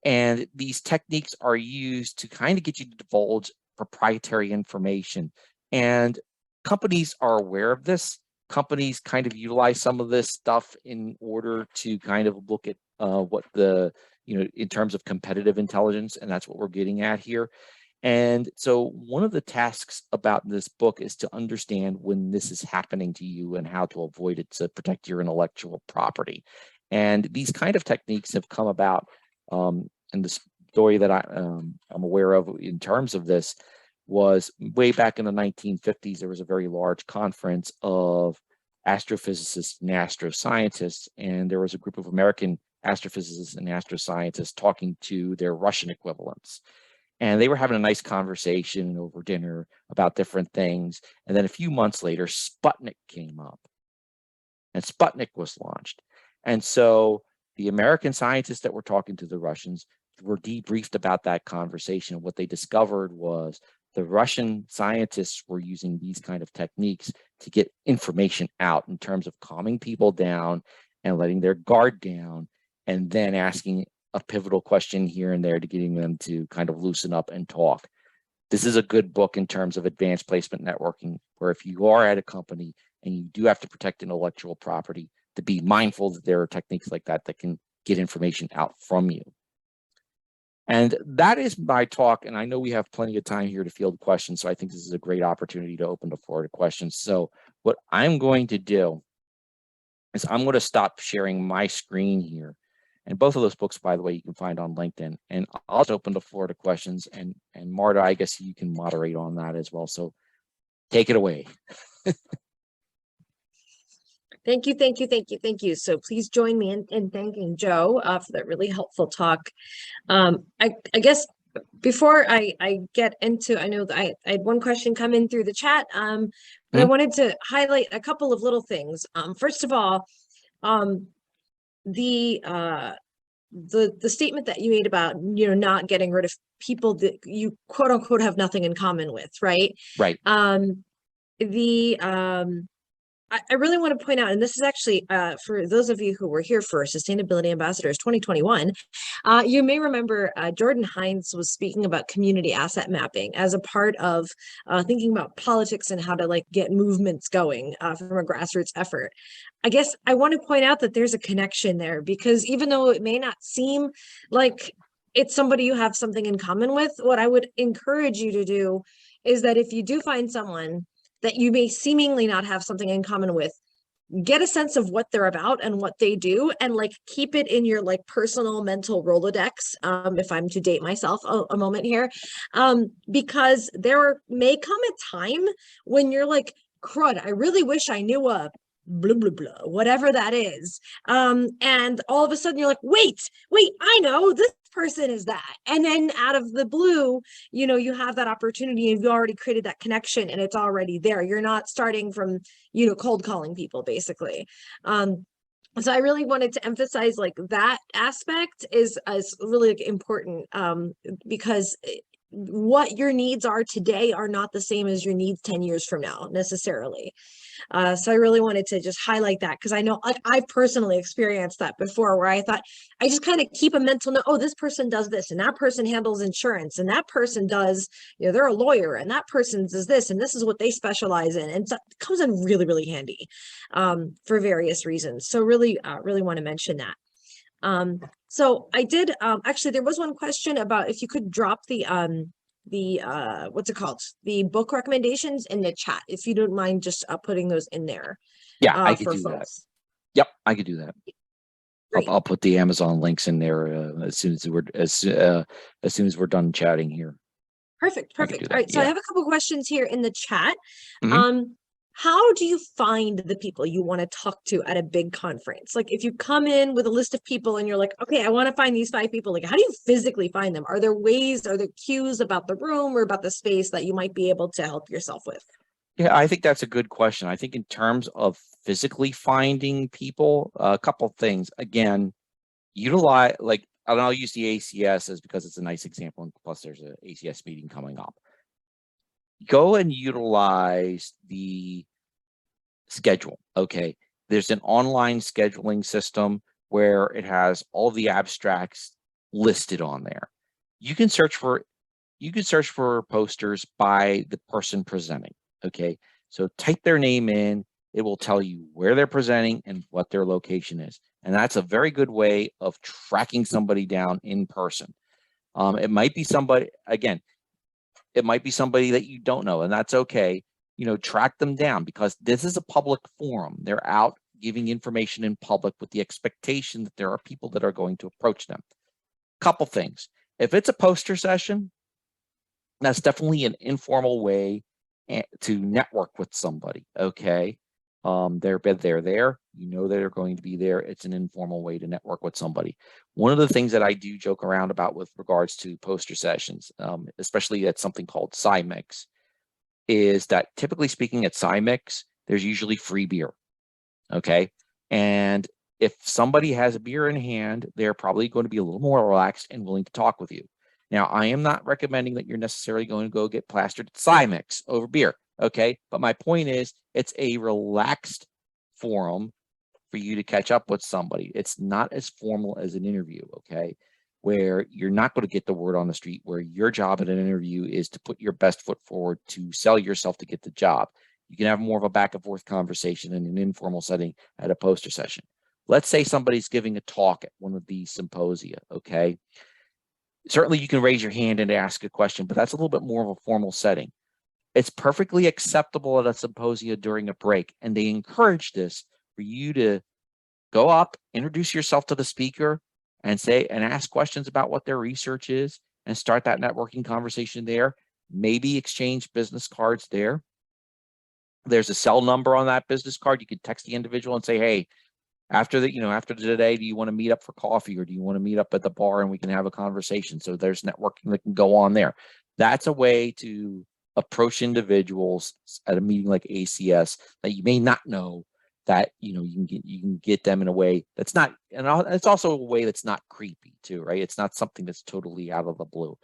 And these techniques are used to kind of get you to divulge proprietary information. And companies are aware of this. Companies kind of utilize some of this stuff in order to kind of look at what in terms of competitive intelligence. And that's what we're getting at here. And so one of the tasks about this book is to understand when this is happening to you and how to avoid it to protect your intellectual property. And these kind of techniques have come about, and the story that I'm aware of in terms of this was way back in the 1950s. There was a very large conference of astrophysicists and astroscientists, and there was a group of American astrophysicists and astroscientists talking to their Russian equivalents. And they were having a nice conversation over dinner about different things. And then a few months later, Sputnik came up and Sputnik was launched. And so the American scientists that were talking to the Russians were debriefed about that conversation. What they discovered was the Russian scientists were using these kind of techniques to get information out in terms of calming people down and letting their guard down, and then asking a pivotal question here and there to getting them to kind of loosen up and talk. This is a good book in terms of advanced placement networking, where if you are at a company and you do have to protect intellectual property, to be mindful that there are techniques like that that can get information out from you. And that is my talk. And I know we have plenty of time here to field questions, so I think this is a great opportunity to open the floor to questions. So what I'm going to do is I'm going to stop sharing my screen here. And both of those books, by the way, you can find on LinkedIn. And I'll just open the floor to questions. And Marta, I guess you can moderate on that as well. So take it away. Thank you. So please join me in thanking Joe for that really helpful talk. I guess before I get into, I know that I had one question come in through the chat, but I wanted to highlight a couple of little things. First of all, the statement that you made about not getting rid of people that you quote unquote have nothing in common with, right? Right. I really want to point out, and this is actually for those of you who were here for Sustainability Ambassadors 2021, you may remember Jordan Hines was speaking about community asset mapping as a part of thinking about politics and how to get movements going from a grassroots effort. I guess I want to point out that there's a connection there, because even though it may not seem like it's somebody you have something in common with, what I would encourage you to do is that if you do find someone that you may seemingly not have something in common with, get a sense of what they're about and what they do, and keep it in your personal mental Rolodex, if I'm to date myself a moment here, because there may come a time when you're like, crud, I really wish I knew a blah blah blah, whatever that is, and all of a sudden you're like, wait, I know this person is that, and then out of the blue, you have that opportunity and you already created that connection and it's already there. You're not starting from cold calling people, basically. So I really wanted to emphasize that aspect is really important, because what your needs are today are not the same as your needs 10 years from now necessarily. So I really wanted to just highlight that, because I know I've personally experienced that before, where I thought I just kind of keep a mental note, oh, this person does this, and that person handles insurance, and that person does, they're a lawyer, and that person does this, and this is what they specialize in. And so it comes in really, really handy for various reasons. So really want to mention that. So I did, actually, there was one question about if you could drop the what's it called, the book recommendations in the chat, if you don't mind just putting those in there. Yeah, I could do that. Yep, I could do that. I'll put the Amazon links in there as soon as we're done chatting here. Perfect. All right, so I have a couple questions here in the chat. How do you find the people you want to talk to at a big conference? If you come in with a list of people and you're like, okay, I want to find these 5 people, how do you physically find them? Are there cues about the room or about the space that you might be able to help yourself with? Yeah, I think that's a good question. I think in terms of physically finding people, a couple things. Again, utilize, and I'll use the ACS as because it's a nice example, and plus there's an ACS meeting coming up. go and utilize the schedule. Okay. There's an online scheduling system where it has all the abstracts listed on there. You can search for posters by the person presenting. Okay. So type their name in, it will tell you where they're presenting and what their location is. And that's a very good way of tracking somebody down in person. It might be somebody, again, it might be somebody that you don't know, and that's okay. Track them down, because this is a public forum. They're out giving information in public with the expectation that there are people that are going to approach them. Couple things. If it's a poster session, that's definitely an informal way to network with somebody. Okay. They're there. They're going to be there. It's an informal way to network with somebody. One of the things that I do joke around about with regards to poster sessions, especially at something called SciMix, is that typically speaking at SciMix, there's usually free beer. Okay. And if somebody has a beer in hand, they're probably going to be a little more relaxed and willing to talk with you. Now, I am not recommending that you're necessarily going to go get plastered at SciMix over beer. Okay. But my point is, it's a relaxed forum for you to catch up with somebody. It's not as formal as an interview. Okay. Where you're not going to get the word on the street, where your job at an interview is to put your best foot forward to sell yourself to get the job. You can have more of a back and forth conversation in an informal setting at a poster session. Let's say somebody's giving a talk at one of these symposia. Okay. Certainly you can raise your hand and ask a question, but that's a little bit more of a formal setting. It's perfectly acceptable at a symposia during a break, and they encourage this for you to go up, introduce yourself to the speaker, and ask questions about what their research is, and start that networking conversation there. Maybe exchange business cards there. There's a cell number on that business card. You could text the individual and say, hey, after today, do you want to meet up for coffee, or do you want to meet up at the bar and we can have a conversation? So there's networking that can go on there. That's a way to approach individuals at a meeting like ACS that you may not know, that you can get them in a way that's not, and it's also a way that's not creepy too, right? It's not something that's totally out of the blue.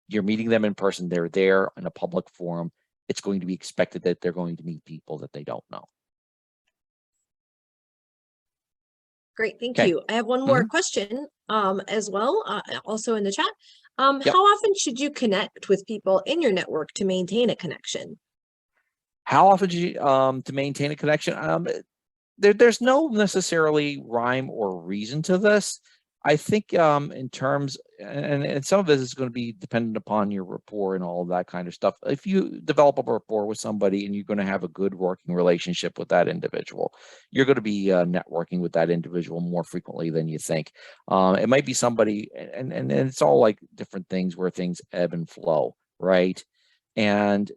You're meeting them in person. They're there in a public forum. It's going to be expected that they're going to meet people that they don't know. Great, thank Okay. you. I have one more question as well, also in the chat. Yep. How often should you connect with people in your network to maintain a connection? How often do you to maintain a connection? There's no necessarily rhyme or reason to this. I think in terms, and some of this is going to be dependent upon your rapport and all of that kind of stuff. If you develop a rapport with somebody and you're going to have a good working relationship with that individual, you're going to be networking with that individual more frequently than you think. It might be somebody, and it's all like different things where things ebb and flow, right? And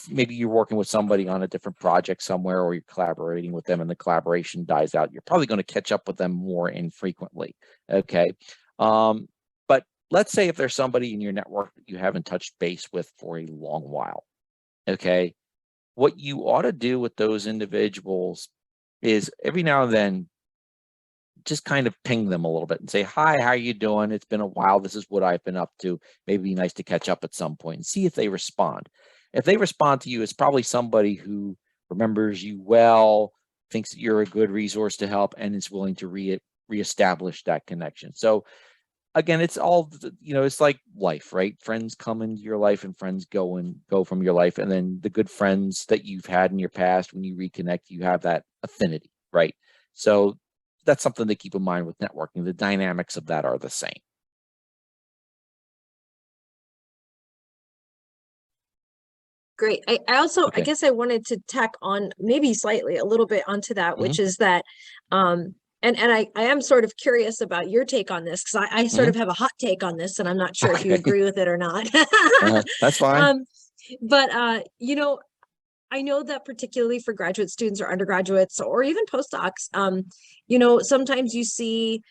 maybe you're working with somebody on a different project somewhere, or you're collaborating with them and the collaboration dies out. You're probably going to catch up with them more infrequently. Okay. But let's say if there's somebody in your network that you haven't touched base with for a long while. Okay. What you ought to do with those individuals is every now and then just kind of ping them a little bit and say, hi, how are you doing? It's been a while. This is what I've been up to. Maybe be nice to catch up at some point and see if they respond. If they respond to you, it's probably somebody who remembers you well, thinks that you're a good resource to help, and is willing to reestablish that connection. So again, it's all, it's like life, right? Friends come into your life and friends go from your life. And then the good friends that you've had in your past, when you reconnect, you have that affinity, right? So that's something to keep in mind with networking. The dynamics of that are the same. Great. I also, Okay. I guess I wanted to tack on maybe slightly a little bit onto that, which is that, and I am sort of curious about your take on this, because I sort of have a hot take on this, and I'm not sure if you agree with it or not. That's fine. But I know that particularly for graduate students or undergraduates or even postdocs, sometimes you see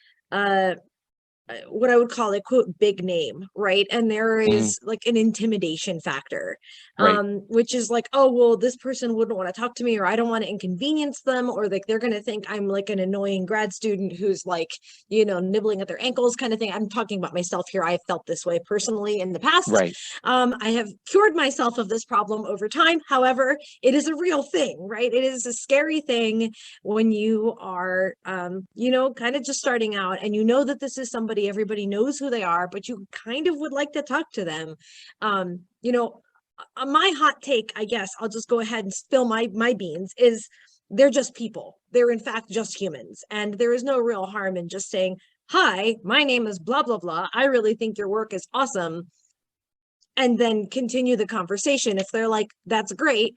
what I would call a quote big name, right? And there Mhm. is like an intimidation factor, Right. which is like, oh, well, this person wouldn't want to talk to me, or I don't want to inconvenience them, or like they're going to think I'm like an annoying grad student who's like, nibbling at their ankles kind of thing. I'm talking about myself here. I felt this way personally in the past. Right. I have cured myself of this problem over time. However, it is a real thing, right? It is a scary thing when you are kind of just starting out, and that this is somebody everybody knows who they are, but you kind of would like to talk to them. um you know my hot take, I guess I'll just go ahead and spill my beans, is they're just people. They're in fact just humans, and there is no real harm in just saying, hi, my name is blah blah blah, I really think your work is awesome, and then continue the conversation. If they're like, that's great,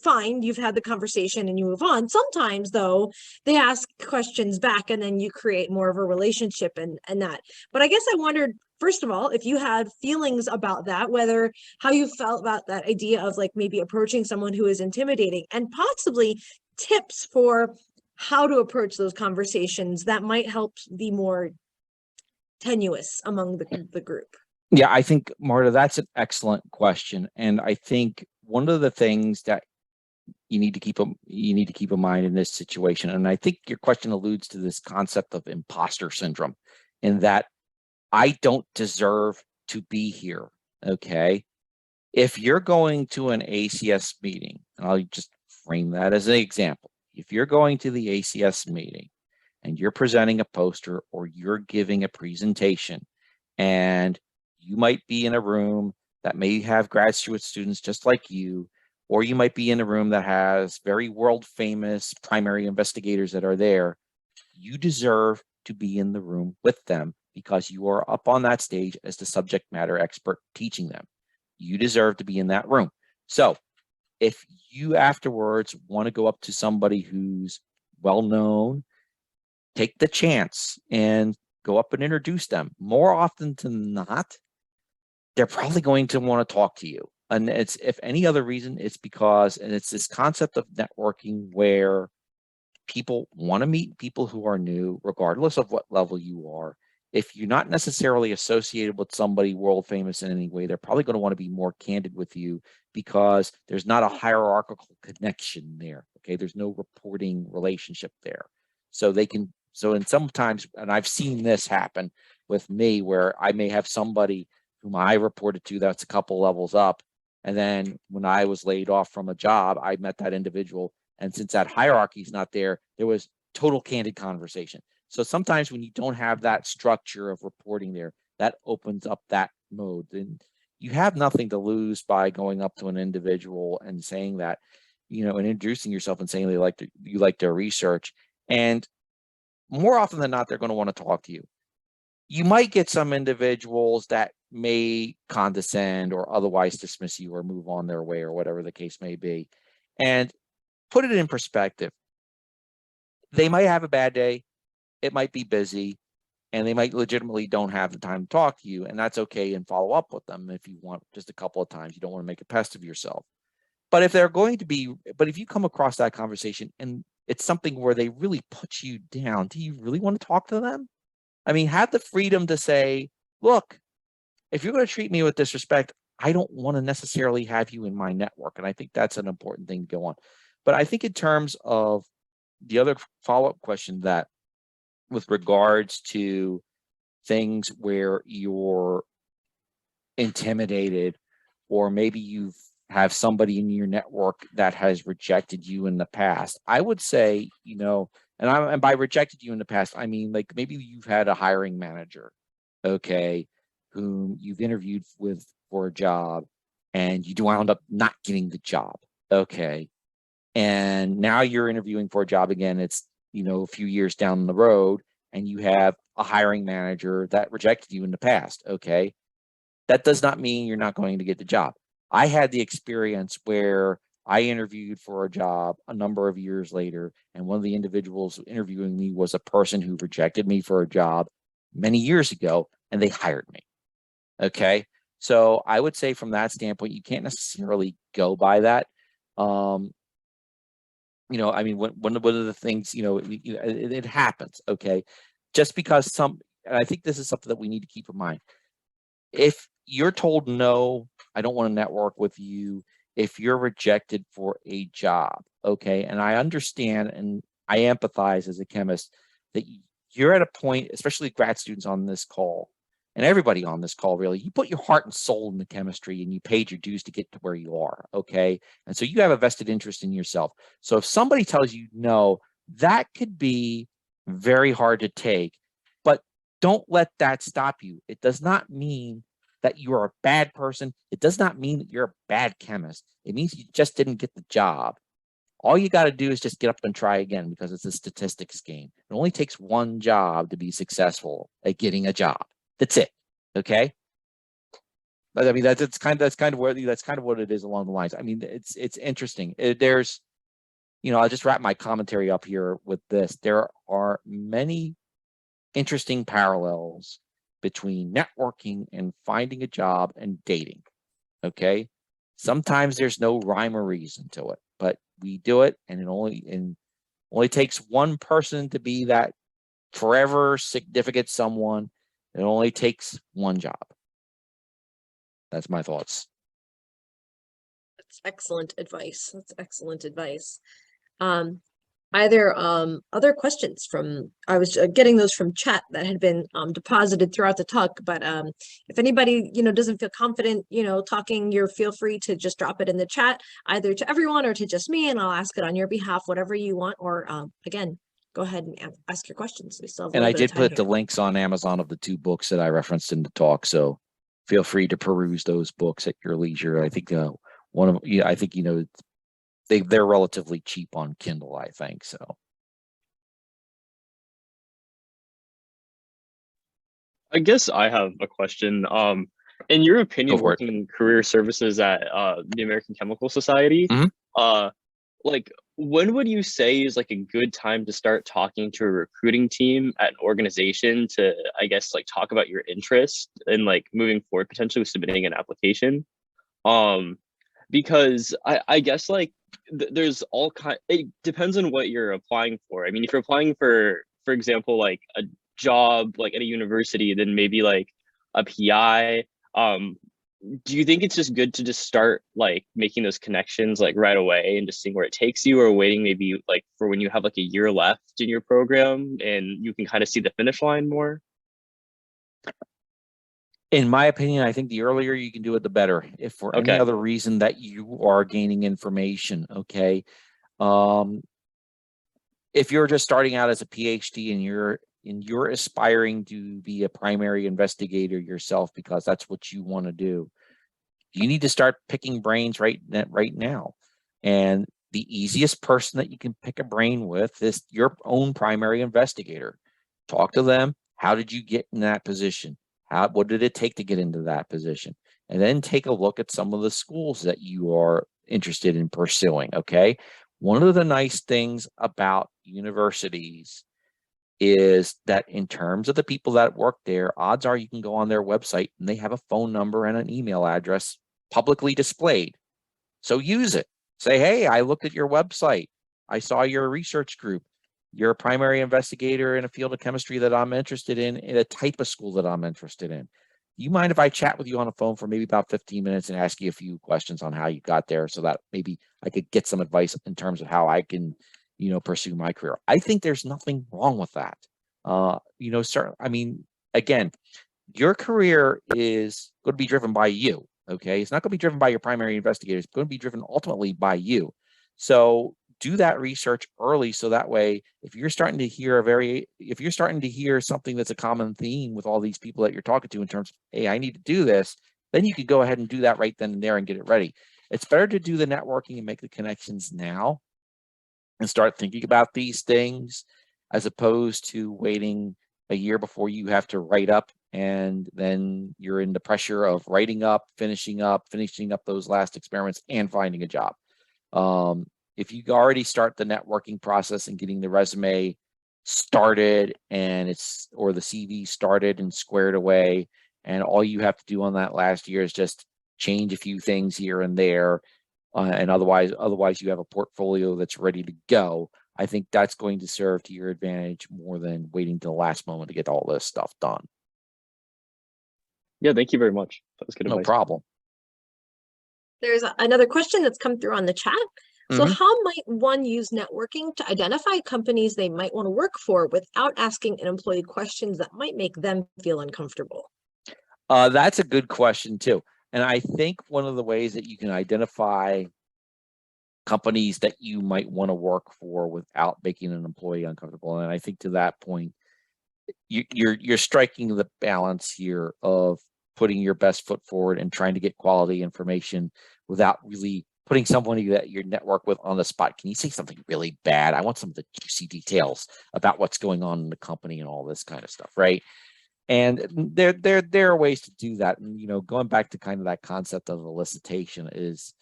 fine, you've had the conversation and you move on. Sometimes, though, they ask questions back and then you create more of a relationship and that. But I guess I wondered, first of all, if you had feelings about that, whether how you felt about that idea of like maybe approaching someone who is intimidating, and possibly tips for how to approach those conversations that might help be more tenuous among the group. Yeah, I think, Marta, that's an excellent question. And I think one of the things that you need to keep in mind in this situation, and I think your question alludes to this concept of imposter syndrome, in that I don't deserve to be here. Okay. If you're going to an ACS meeting, and I'll just frame that as an example. If you're going to the ACS meeting and you're presenting a poster or you're giving a presentation, and you might be in a room that may have graduate students just like you, or you might be in a room that has very world famous primary investigators that are there, you deserve to be in the room with them because you are up on that stage as the subject matter expert teaching them. You deserve to be in that room. So if you afterwards want to go up to somebody who's well known, take the chance and go up and introduce them. More often than not, they're probably going to want to talk to you. And it's, if any other reason, it's because, and it's this concept of networking where people want to meet people who are new, regardless of what level you are. If you're not necessarily associated with somebody world famous in any way, they're probably going to want to be more candid with you because there's not a hierarchical connection there. Okay. There's no reporting relationship there. So they can, so and sometimes, and I've seen this happen with me where I may have somebody whom I reported to that's a couple levels up. And then when I was laid off from a job, I met that individual, and since that hierarchy is not there, there was total candid conversation. So sometimes when you don't have that structure of reporting there, that opens up that mode. And you have nothing to lose by going up to an individual and saying that, and introducing yourself and saying you like their research. And more often than not, they're going to want to talk to you. You might get some individuals that may condescend or otherwise dismiss you or move on their way or whatever the case may be. And put it in perspective. They might have a bad day. It might be busy, and they might legitimately don't have the time to talk to you. And that's okay. And follow up with them if you want, just a couple of times. You don't want to make a pest of yourself. But if you come across that conversation and it's something where they really put you down, do you really want to talk to them? I mean, have the freedom to say, look, if you're going to treat me with disrespect, I don't want to necessarily have you in my network. And I think that's an important thing to go on. But I think in terms of the other follow-up question, that with regards to things where you're intimidated, or maybe you have somebody in your network that has rejected you in the past, I would say, and by rejected you in the past, I mean, like, maybe you've had a hiring manager, okay, whom you've interviewed with for a job and you wound up not getting the job. Okay. And now you're interviewing for a job again. It's, a few years down the road, and you have a hiring manager that rejected you in the past. Okay. That does not mean you're not going to get the job. I had the experience where I interviewed for a job a number of years later, and one of the individuals interviewing me was a person who rejected me for a job many years ago, and they hired me. Okay. So I would say from that standpoint, you can't necessarily go by that. I mean, one of the things, it happens. Okay. Just because and I think this is something that we need to keep in mind. If you're told no, I don't want to network with you, if you're rejected for a job, okay, and I understand and I empathize as a chemist that you're at a point, especially grad students on this call, and everybody on this call, really, you put your heart and soul into chemistry and you paid your dues to get to where you are, okay? And so you have a vested interest in yourself. So if somebody tells you no, that could be very hard to take, but don't let that stop you. It does not mean that you are a bad person. It does not mean that you're a bad chemist. It means you just didn't get the job. All you got to do is just get up and try again, because it's a statistics game. It only takes one job to be successful at getting a job. That's it. Okay. But I mean, that's kind of what it is along the lines. I mean, it's interesting. There's, I'll just wrap my commentary up here with this. There are many interesting parallels between networking and finding a job and dating. Okay. Sometimes there's no rhyme or reason to it, but we do it, and it only takes one person to be that forever significant someone. It only takes one job. That's my thoughts. That's excellent advice. That's excellent advice. Either other questions from, I was getting those from chat that had been deposited throughout the talk, but if anybody doesn't feel confident talking, you're feel free to just drop it in the chat, either to everyone or to just me, and I'll ask it on your behalf, whatever you want. Or again, go ahead and ask your questions. We still have a And little I bit of did time put the here. links on Amazon of the 2 books that I referenced in the talk, so feel free to peruse those books at your leisure. I think they're relatively cheap on Kindle, I think. So I guess I have a question. In your go opinion, for it. working in career services at the American Chemical Society, Mhm. like when would you say is like a good time to start talking to a recruiting team at an organization to, I guess, like talk about your interest and like moving forward, potentially submitting an application? Because I guess like there's all kind. It depends on what you're applying for. I mean, if you're applying for example, like a job like at a university, then maybe like a PI. Do you think it's just good to just start like making those connections like right away and just seeing where it takes you, or waiting maybe like for when you have like a year left in your program and you can kind of see the finish line more? In my opinion, I think the earlier you can do it, the better. If for any Okay. other reason that you are gaining information, okay. If you're just starting out as a PhD and you're aspiring to be a primary investigator yourself because that's what you want to do, you need to start picking brains right now. And the easiest person that you can pick a brain with is your own primary investigator. Talk to them. How did you get in that position? What did it take to get into that position? And then take a look at some of the schools that you are interested in pursuing. Okay. One of the nice things about universities is that in terms of the people that work there, odds are you can go on their website and they have a phone number and an email address publicly displayed. So use it. Say, hey, I looked at your website. I saw your research group. You're a primary investigator in a field of chemistry that I'm interested in a type of school that I'm interested in. You mind if I chat with you on the phone for maybe about 15 minutes and ask you a few questions on how you got there, so that maybe I could get some advice in terms of how I can, pursue my career? I think there's nothing wrong with that. Sir, I mean, again, your career is going to be driven by you. Okay. It's not going to be driven by your primary investigators. It's going to be driven ultimately by you. So do that research early. So that way, if you're starting to hear something that's a common theme with all these people that you're talking to in terms of, hey, I need to do this, then you can go ahead and do that right then and there and get it ready. It's better to do the networking and make the connections now and start thinking about these things, as opposed to waiting a year before you have to write up, and then you're in the pressure of writing up, finishing up those last experiments and finding a job. If you already start the networking process and getting the resume started or the CV started and squared away, and all you have to do on that last year is just change a few things here and there, and otherwise you have a portfolio that's ready to go, I think that's going to serve to your advantage more than waiting till the last moment to get all this stuff done. Yeah, thank you very much. That was good No advice. problem. There's another question that's come through on the chat. So Mhm. how might one use networking to identify companies they might want to work for without asking an employee questions that might make them feel uncomfortable? That's a good question too. And I think one of the ways that you can identify companies that you might want to work for without making an employee uncomfortable, and I think to that point, you're striking the balance here of putting your best foot forward and trying to get quality information without really putting somebody that you network with on the spot. Can you say something really bad? I want some of the juicy details about what's going on in the company and all this kind of stuff, right? And there are ways to do that. And going back to kind of that concept of elicitation is,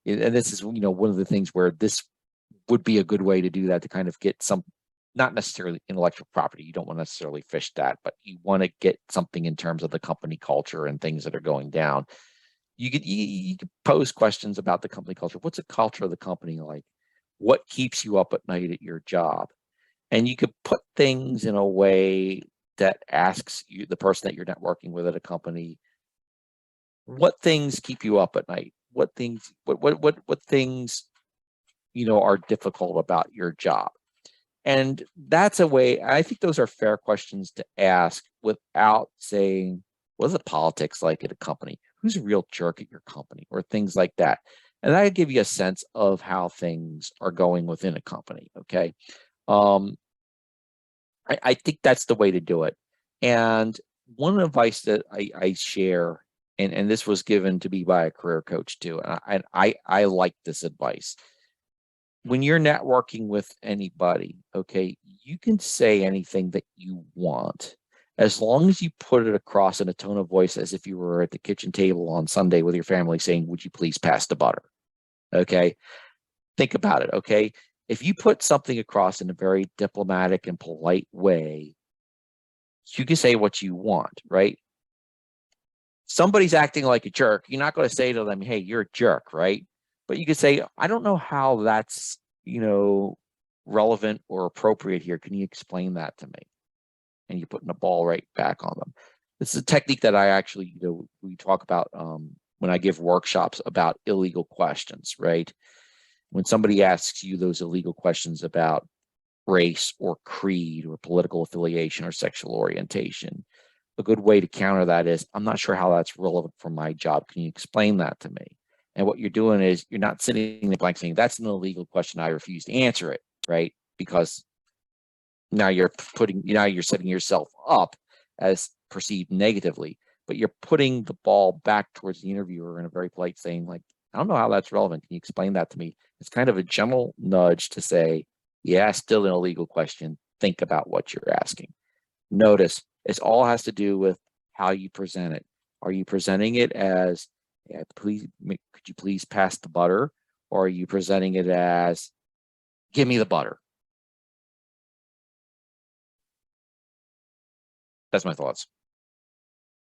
and this is one of the things where this would be a good way to do that, to kind of get some, not necessarily intellectual property. You don't want to necessarily fish that, but you want to get something in terms of the company culture and things that are going down. You could pose questions about the company culture. What's the culture of the company like? What keeps you up at night at your job? And you could put things in a way that asks you, the person that you're networking with at a company, what things keep you up at night? What things, what things, are difficult about your job? And that's a way, I think those are fair questions to ask without saying, what is the politics like at a company? Who's a real jerk at your company? Or things like that. And that'll give you a sense of how things are going within a company. Okay. I think that's the way to do it. And one advice that I share, and this was given to me by a career coach too, and I like this advice. When you're networking with anybody, okay, you can say anything that you want, as long as you put it across in a tone of voice as if you were at the kitchen table on Sunday with your family saying, would you please pass the butter? Okay, think about it. Okay, if you put something across in a very diplomatic and polite way, you can say what you want, right? Somebody's acting like a jerk, you're not going to say to them, hey, you're a jerk, right? But you could say, I don't know how that's, relevant or appropriate here. Can you explain that to me? And you're putting the ball right back on them. This is a technique that I actually, we talk about when I give workshops about illegal questions, right? When somebody asks you those illegal questions about race or creed or political affiliation or sexual orientation, a good way to counter that is, I'm not sure how that's relevant for my job. Can you explain that to me? And what you're doing is you're not sitting there blank saying, that's an illegal question, I refuse to answer it, right? Because now you're setting yourself up as perceived negatively, but you're putting the ball back towards the interviewer in a very polite saying, like, I don't know how that's relevant. Can you explain that to me? It's kind of a gentle nudge to say, yeah, still an illegal question. Think about what you're asking. Notice it all has to do with how you present it. Are you presenting it as, yeah, could you please pass the butter? Or are you presenting it as, give me the butter? That's my thoughts.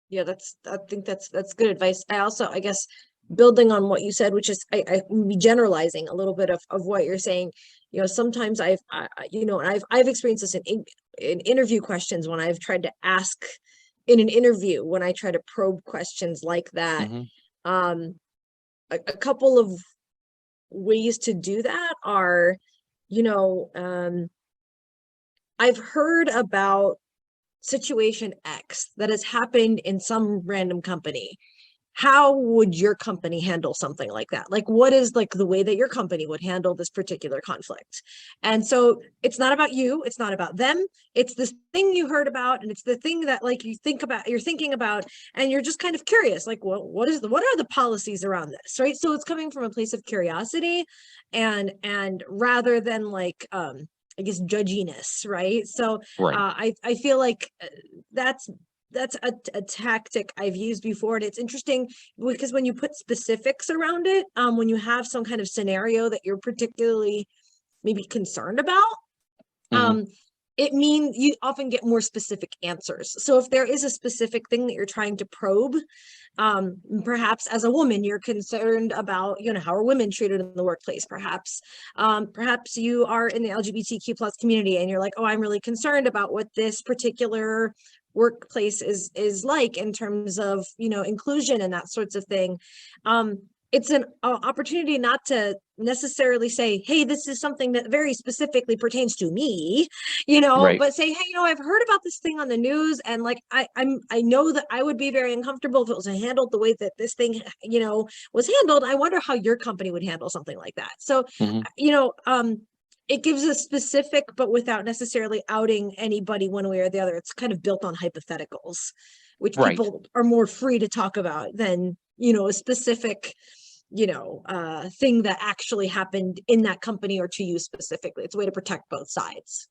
Yeah, I think that's good advice. I guess building on what you said, which is I'm generalizing a little bit of what you're saying. Sometimes and I've experienced this in interview questions when I've tried to ask in an interview, when I try to probe questions like that. Mm-hmm. A couple of ways to do that are, I've heard about situation X that has happened in some random company. How would your company handle something like that? Like, what is like the way that your company would handle this particular conflict? And so it's not about you, it's not about them, it's this thing you heard about, and it's the thing that like you're thinking about, and you're just kind of curious, like, what are the policies around this, right? So it's coming from a place of curiosity and rather than like I guess judginess, right? So Right. I feel like that's a tactic I've used before, and it's interesting because when you put specifics around it, when you have some kind of scenario that you're particularly maybe concerned about, Mm-hmm. it means you often get more specific answers. So if there is a specific thing that you're trying to probe, perhaps as a woman, you're concerned about, how are women treated in the workplace? Perhaps you are in the LGBTQ plus community and you're like, oh, I'm really concerned about what this particular workplace is like in terms of, inclusion and that sorts of thing. It's an opportunity not to necessarily say, hey, this is something that very specifically pertains to me, Right. but say, hey, I've heard about this thing on the news, and like I know that I would be very uncomfortable if it was handled the way that this thing, was handled. I wonder how your company would handle something like that. So, Mhm. it gives a specific, but without necessarily outing anybody one way or the other. It's kind of built on hypotheticals, which Right. people are more free to talk about than, a specific thing that actually happened in that company or to you specifically. It's a way to protect both sides.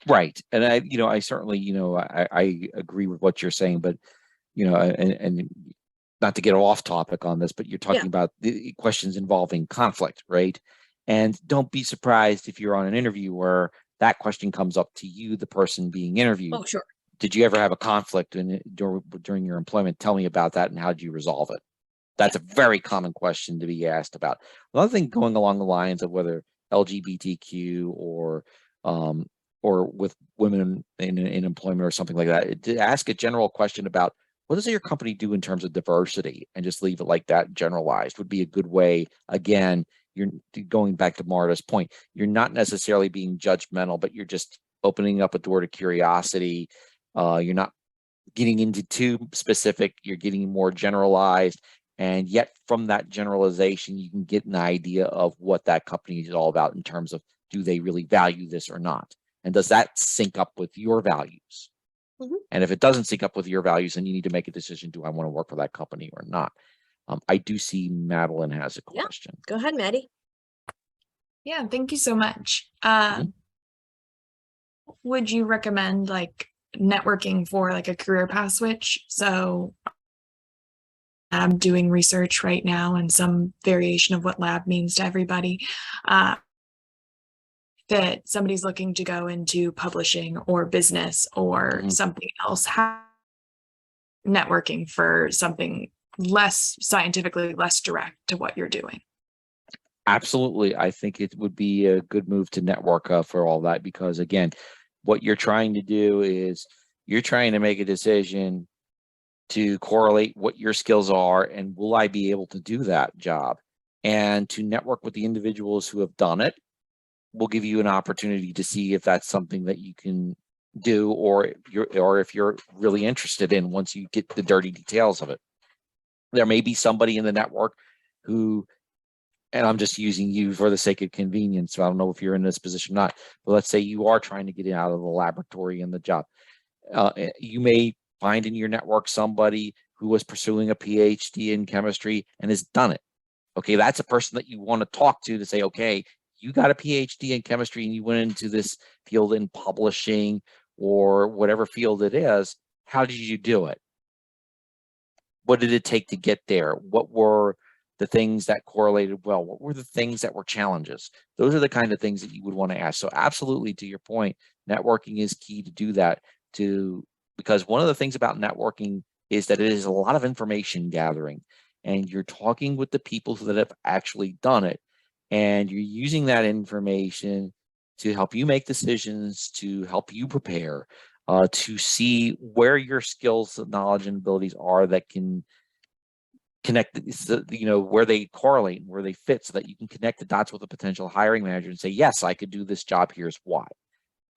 Right. And I certainly, I agree with what you're saying, but, and not to get off topic on this, but you're talking about the questions involving conflict, right? And don't be surprised if you're on an interview where that question comes up to you, the person being interviewed. Oh, sure. Did you ever have a conflict during your employment? Tell me about that and how did you resolve it? That's a very common question to be asked about. Another thing going along the lines of whether LGBTQ or with women in employment or something like that, to ask a general question about what does your company do in terms of diversity and just leave it like that generalized would be a good way. Again, you're going back to Marta's point. You're not necessarily being judgmental, but you're just opening up a door to curiosity. You're not getting into too specific. You're getting more generalized. And yet from that generalization, you can get an idea of what that company is all about in terms of, do they really value this or not? And does that sync up with your values? Mhm. And if it doesn't sync up with your values, then you need to make a decision. Do I want to work for that company or not? I do see Madeline has a Yeah. question. Go ahead, Maddie. Yeah, thank you so much. Mhm. Would you recommend like networking for like a career path switch? So I'm doing research right now and some variation of what lab means to everybody. That somebody's looking to go into publishing or business or Mhm. something else. How networking for something less scientifically, less direct to what you're doing? Absolutely. I think it would be a good move to network for all that, because again, what you're trying to do is you're trying to make a decision to correlate what your skills are and will I be able to do that job, and to network with the individuals who have done it will give you an opportunity to see if that's something that you can do, or if you're really interested in once you get the dirty details of it. There may be somebody in the network who, and I'm just using you for the sake of convenience, so I don't know if you're in this position or not, but let's say you are trying to get out of the laboratory and the job. You may find in your network somebody who was pursuing a PhD in chemistry and has done it. Okay, that's a person that you want to talk to say, okay, you got a PhD in chemistry and you went into this field in publishing or whatever field it is. How did you do it? What did it take to get there? What were the things that correlated well? What were the things that were challenges? Those are the kind of things that you would want to ask. So absolutely, to your point, networking is key to do that, because one of the things about networking is that it is a lot of information gathering, and you're talking with the people that have actually done it, and you're using that information to help you make decisions, to help you prepare, to see where your skills, knowledge, and abilities are that can connect, where they correlate and where they fit, so that you can connect the dots with a potential hiring manager and say, yes, I could do this job. Here's why.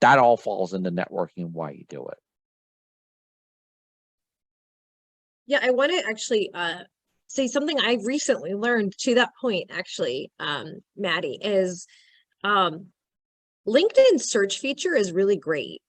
That all falls into networking and why you do it. Yeah, I want to actually say something I recently learned to that point, actually, Maddie, is LinkedIn search feature is really great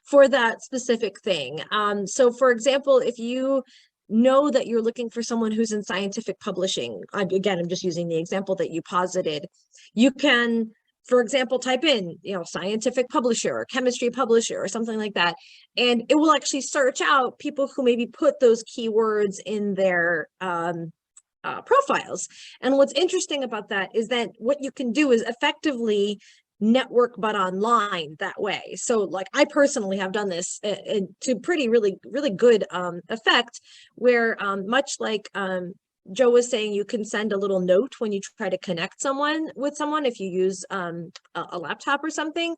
for that specific thing. So for example, if you know that you're looking for someone who's in scientific publishing, again, I'm just using the example that you posited, you can, for example, type in, scientific publisher or chemistry publisher or something like that, and it will actually search out people who maybe put those keywords in their profiles. And what's interesting about that is that what you can do is effectively network but online that way. So like I personally have done this to pretty really good effect, where much like Joe was saying, you can send a little note when you try to connect someone with someone. If you use a laptop or something,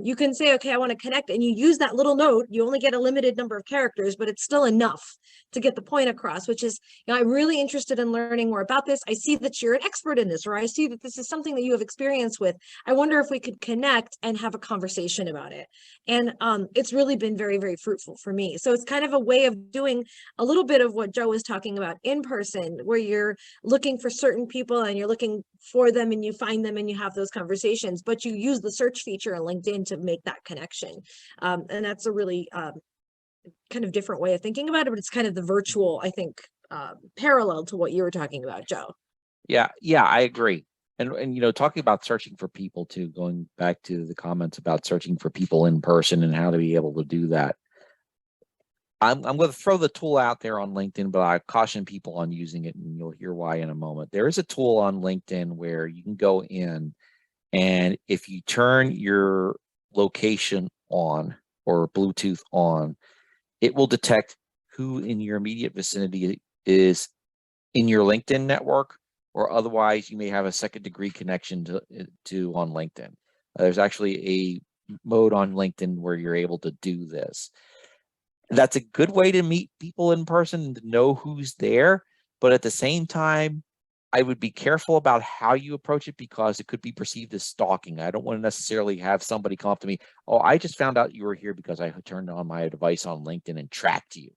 you can say, okay, I want to connect, and you use that little note. You only get a limited number of characters, but it's still enough to get the point across, which is, you know, I'm really interested in learning more about this. I see that you're an expert in this, or I see that this is something that you have experience with. I wonder if we could connect and have a conversation about it. And it's really been very, very fruitful for me. So it's kind of a way of doing a little bit of what Joe was talking about in person, where you're looking for certain people and you're looking for them and you find them and you have those conversations, but you use the search feature on LinkedIn to make that connection. And that's a really kind of different way of thinking about it, but it's kind of the virtual, I think, parallel to what you were talking about, Joe. Yeah, I agree. And you know, talking about searching for people too, going back to the comments about searching for people in person and how to be able to do that. I'm going to throw the tool out there on LinkedIn, but I caution people on using it, and you'll hear why in a moment. There is a tool on LinkedIn where you can go in, and if you turn your location on or Bluetooth on, it will detect who in your immediate vicinity is in your LinkedIn network, or otherwise you may have a second degree connection to on LinkedIn. There's actually a mode on LinkedIn where you're able to do this. That's a good way to meet people in person and to know who's there. But at the same time, I would be careful about how you approach it, because it could be perceived as stalking. I don't want to necessarily have somebody come up to me, oh, I just found out you were here because I turned on my device on LinkedIn and tracked you.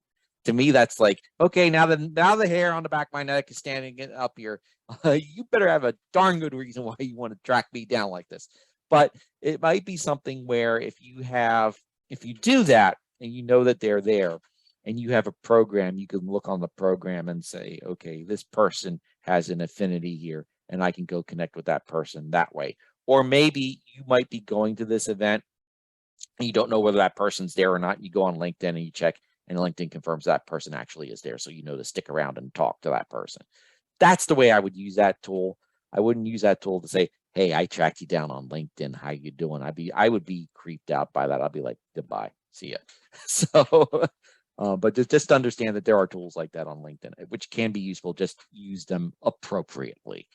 To me, that's like, okay, now the hair on the back of my neck is standing up here. You better have a darn good reason why you want to track me down like this. But it might be something where if you do that and you know that they're there and you have a program, you can look on the program and say, okay, this person has an affinity here, and I can go connect with that person that way. Or maybe you might be going to this event and you don't know whether that person's there or not. You go on LinkedIn and you check, and LinkedIn confirms that person actually is there. So you know to stick around and talk to that person. That's the way I would use that tool. I wouldn't use that tool to say, hey, I tracked you down on LinkedIn. How you doing? I would be creeped out by that. I'll be like, goodbye. See ya. So, but just understand that there are tools like that on LinkedIn, which can be useful. Just use them appropriately.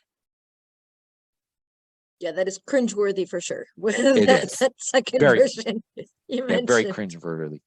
Yeah, that is cringeworthy for sure. It is. That second Very, version you yeah, very mentioned. cringeworthy.